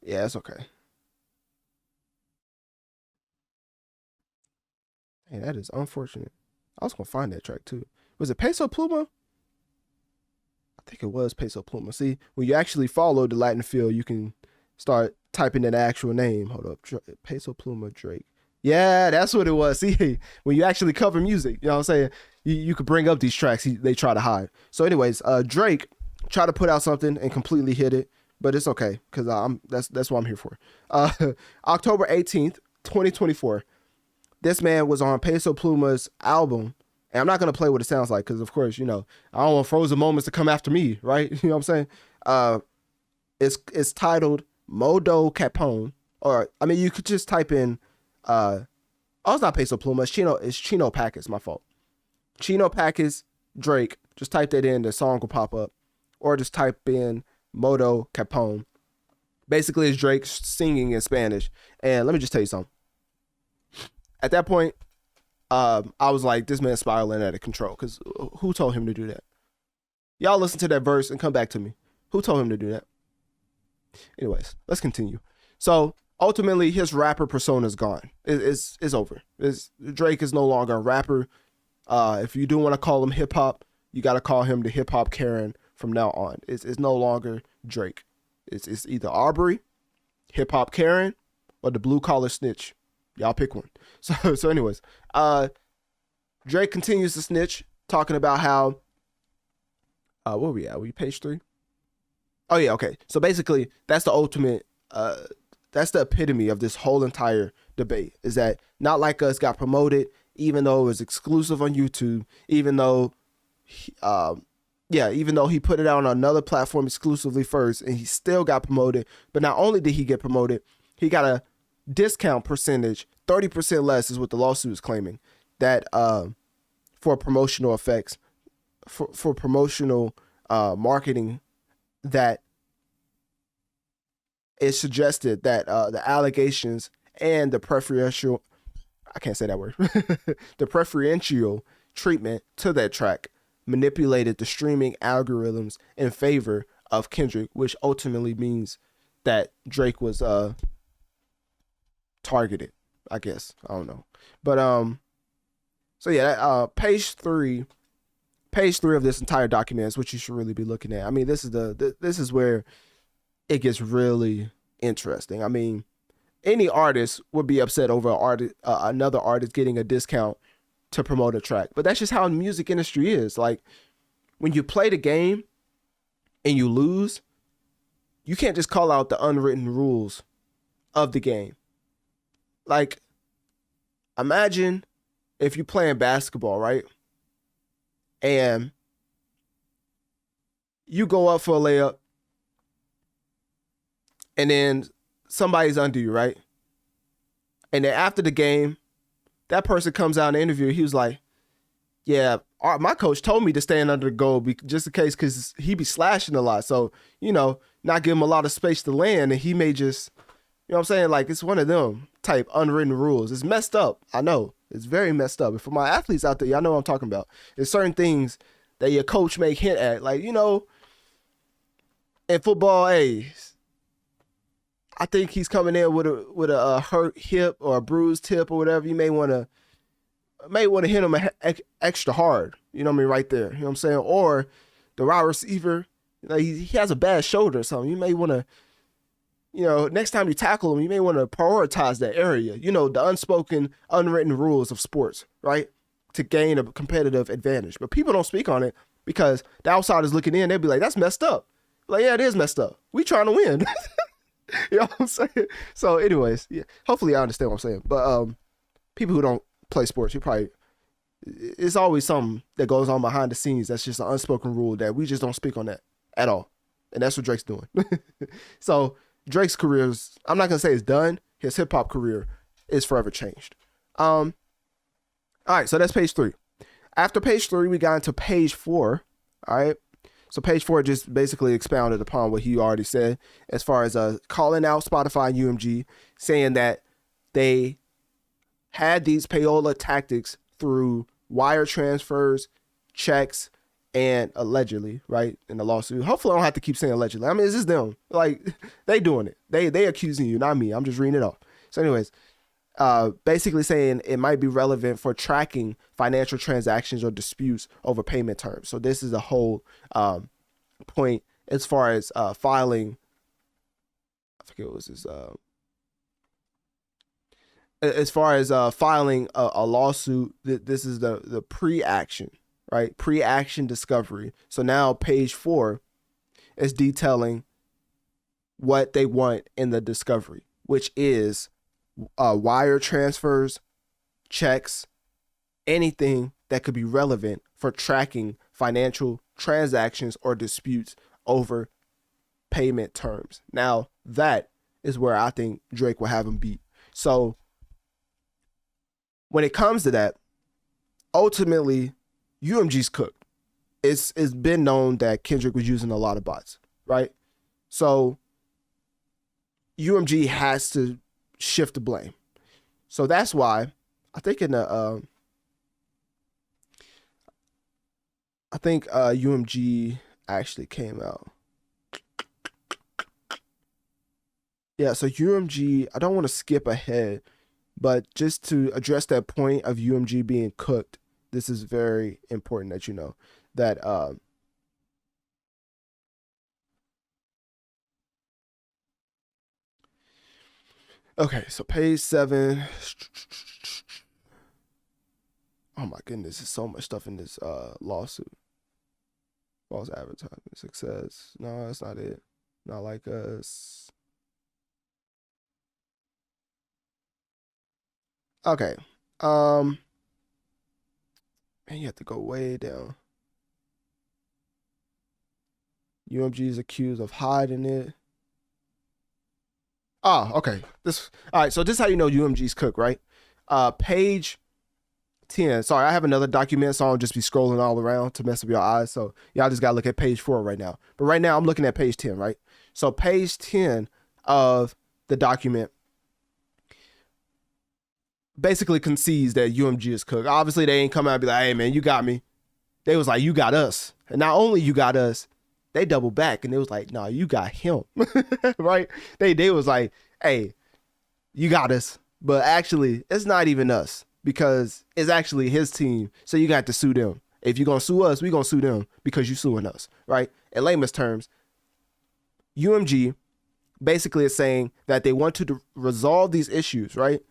Speaker 5: Yeah, it's okay. Hey, that is unfortunate. I was gonna find that track too. Was it Peso Pluma? I think it was Peso Pluma. See, when you actually follow the Latin field, you can start typing in the actual name. Hold up. Peso Pluma Drake. Yeah, that's what it was. See, when you actually cover music, you know what I'm saying? You could bring up these tracks they try to hide. So anyways, Drake tried to put out something and completely hit it, but it's okay because that's what I'm here for. October 18th, 2024. This man was on Peso Pluma's album, and I'm not going to play what it sounds like because, of course, you know, I don't want Frozen Moments to come after me, right? You know what I'm saying? It's titled Modo Capone, or, I mean, you could just type in, it's not Peso Pluma, it's Chino Packers, my fault. Chino Packers, Drake, just type that in, the song will pop up, or just type in Modo Capone. Basically, it's Drake singing in Spanish, and let me just tell you something. At that point, I was like, this man's spiraling out of control. Because who told him to do that? Y'all listen to that verse and come back to me. Who told him to do that? Anyways, let's continue. So ultimately, his rapper persona is gone. It's over. Drake is no longer a rapper. If you do want to call him hip hop, you got to call him the hip hop Karen from now on. It's no longer Drake. It's either Arbery, hip hop Karen, or the blue collar snitch. Y'all pick one. So anyways, Drake continues to snitch, talking about how, where we at? We page 3? Oh yeah, okay. So basically, that's the ultimate, that's the epitome of this whole entire debate, is that Not Like Us got promoted, even though it was exclusive on YouTube, even though he put it out on another platform exclusively first, and he still got promoted. But not only did he get promoted, he got a discount percentage, 30% less is what the lawsuit is claiming, that for promotional effects, for promotional marketing, that it suggested that the allegations and the preferential, I can't say that word, the preferential treatment to that track manipulated the streaming algorithms in favor of Kendrick, which ultimately means that Drake was targeted, I guess. I don't know. But so yeah, page 3 page 3 of this entire document is what you should really be looking at. I mean, this is where it gets really interesting. I mean, any artist would be upset over another artist getting a discount to promote a track, but that's just how the music industry is. Like, when you play the game and you lose, you can't just call out the unwritten rules of the game. Like, imagine if you're playing basketball, right? And you go up for a layup, and then somebody's under you, right? And then after the game, that person comes out in the interview. He was like, yeah, my coach told me to stand under the goal just in case, because he be slashing a lot. So, not give him a lot of space to land, and he may just, you know what I'm saying? Like, it's one of them type unwritten rules. It's messed up. I know. It's very messed up. And for my athletes out there, y'all know what I'm talking about. There's certain things that your coach may hint at. Like, in football, I think he's coming in with a hurt hip or a bruised hip or whatever. You may want to hit him extra hard. You know what I mean? Right there. You know what I'm saying? Or the wide receiver, he has a bad shoulder or something. You may want to, next time you tackle him, you may want to prioritize that area. The unspoken, unwritten rules of sports, right? To gain a competitive advantage. But people don't speak on it because the outsiders looking in, they'll be like, that's messed up. Like, yeah, it is messed up. We trying to win. You know what I'm saying? So anyways, yeah, hopefully I understand what I'm saying. But people who don't play sports, it's always something that goes on behind the scenes. That's just an unspoken rule that we just don't speak on that at all. And that's what Drake's doing. So Drake's career is, I'm not going to say it's done. His hip hop career is forever changed. All right, so that's page 3. After page 3, we got into page 4. All right. So page 4 just basically expounded upon what he already said as far as calling out Spotify and UMG, saying that they had these payola tactics through wire transfers, checks, and allegedly, right, in the lawsuit. Hopefully I don't have to keep saying allegedly. I mean, it's just them. Like, they doing it. They accusing you, not me. I'm just reading it off. So anyways, basically saying it might be relevant for tracking financial transactions or disputes over payment terms. So this is the whole point as far as filing. I forget what was this. As far as filing a lawsuit, this is the pre-action, right? Pre-action discovery. So now page 4 is detailing what they want in the discovery, which is wire transfers, checks, anything that could be relevant for tracking financial transactions or disputes over payment terms. Now, that is where I think Drake will have him beat. So when it comes to that, ultimately, UMG's cooked. It's been known that Kendrick was using a lot of bots, right? So UMG has to shift the blame. So that's why I think UMG actually came out. Yeah, so UMG, I don't want to skip ahead, but just to address that point of UMG being cooked, this is very important that you know that okay, so page 7. Oh my goodness, there's so much stuff in this lawsuit. False advertisement, success. No, that's not it. Not like us. Okay. Man, you have to go way down. UMG is accused of hiding it. Oh, okay. All right, so this is how you know UMG's cooked, right? Page 10. Sorry, I have another document, so I'll just be scrolling all around to mess up your eyes. So y'all just gotta look at page 4 right now. But right now I'm looking at page 10, right? So page 10 of the document basically concedes that UMG is cooked. Obviously, they ain't come out and be like, hey man, you got me. They was like, you got us. And not only you got us, they doubled back and they was like, no, you got him. Right? They was like, hey, you got us. But actually, it's not even us because it's actually his team. So you got to sue them. If you're gonna sue us, we're gonna sue them because you suing us, right? In layman's terms, UMG basically is saying that they want to resolve these issues, right?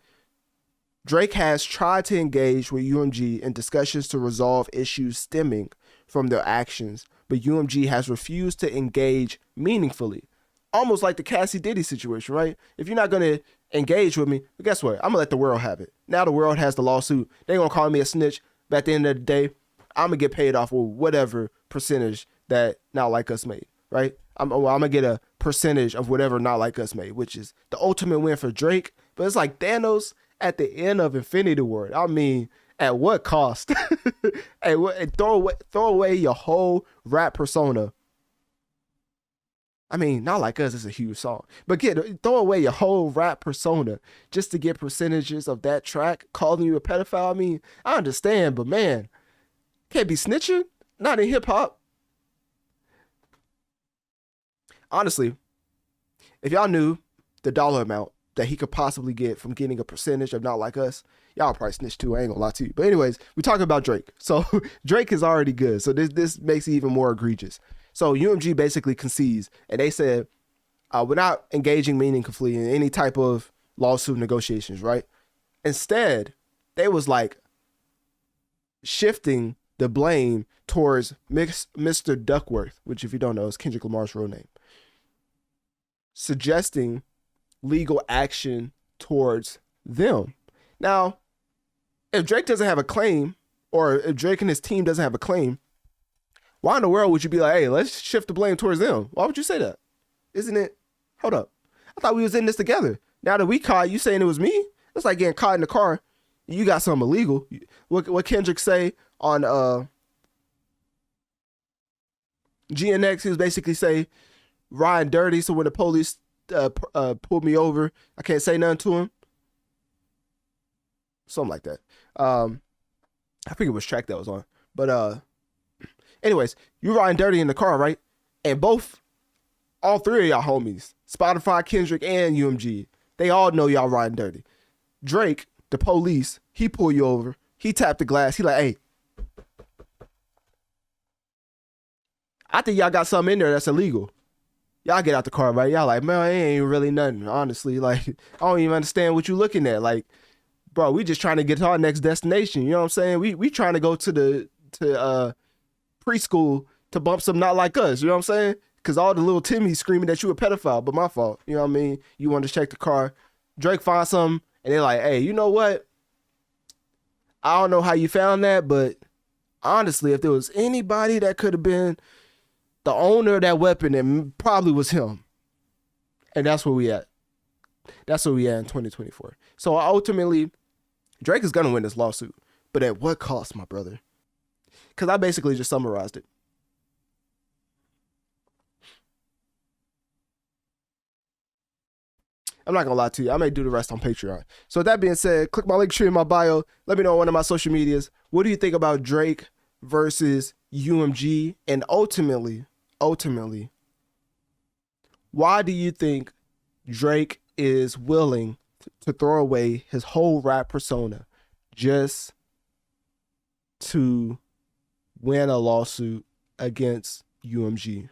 Speaker 5: Drake has tried to engage with UMG in discussions to resolve issues stemming from their actions, but UMG has refused to engage meaningfully. Almost like the Cassie Diddy situation, right? If you're not going to engage with me, well, guess what? I'm going to let the world have it. Now the world has the lawsuit. They're going to call me a snitch, but at the end of the day, I'm going to get paid off with whatever percentage that Not Like Us made, right? I'm going to get a percentage of whatever Not Like Us made, which is the ultimate win for Drake. But it's like Thanos at the end of Infinity War. I mean, at what cost? Hey, throw away your whole rap persona. I mean, Not Like Us is a huge song, but throw away your whole rap persona just to get percentages of that track calling you a pedophile. I mean, I understand, but man, can't be snitching. Not in hip hop. Honestly, if y'all knew the dollar amount that he could possibly get from getting a percentage of Not Like Us, y'all probably snitch too. I ain't gonna lie to you. But anyways, we're talking about Drake. So Drake is already good. So this makes it even more egregious. So UMG basically concedes, and they said, we're not engaging meaningfully in any type of lawsuit negotiations, right? Instead, they was like shifting the blame towards Mr. Duckworth, which if you don't know is Kendrick Lamar's real name, suggesting legal action towards them. Now, if Drake doesn't have a claim, or if Drake and his team doesn't have a claim, why in the world would you be like, hey, let's shift the blame towards them? Why would you say that? Isn't it? Hold up. I thought we was in this together. Now that we caught you saying it was me, it's like getting caught in the car. You got something illegal. What Kendrick say on GNX, he was basically say, riding dirty, so when the police pulled me over, I can't say nothing to him. Something like that. I forget which track that was on. But anyways, you riding dirty in the car, right? And all three of y'all homies, Spotify, Kendrick, and UMG, they all know y'all riding dirty. Drake, the police, he pull you over. He tapped the glass. He like, hey, I think y'all got something in there that's illegal. Y'all get out the car, right? Y'all like, man, it ain't really nothing, honestly. Like, I don't even understand what you looking at. Like, bro, we just trying to get to our next destination. You know what I'm saying? We trying to go to preschool to bump some Not Like Us. You know what I'm saying? Because all the little Timmy's screaming that you a pedophile, but my fault. You know what I mean? You want to check the car. Drake finds something, and they're like, hey, you know what? I don't know how you found that, but honestly, if there was anybody that could have been the owner of that weapon, it probably was him. And that's where we at. That's where we at in 2024. So ultimately, Drake is going to win this lawsuit. But at what cost, my brother? Because I basically just summarized it. I'm not going to lie to you. I may do the rest on Patreon. So with that being said, click my link tree in my bio. Let me know on one of my social medias. What do you think about Drake versus UMG? And ultimately, why do you think Drake is willing to throw away his whole rap persona just to win a lawsuit against UMG?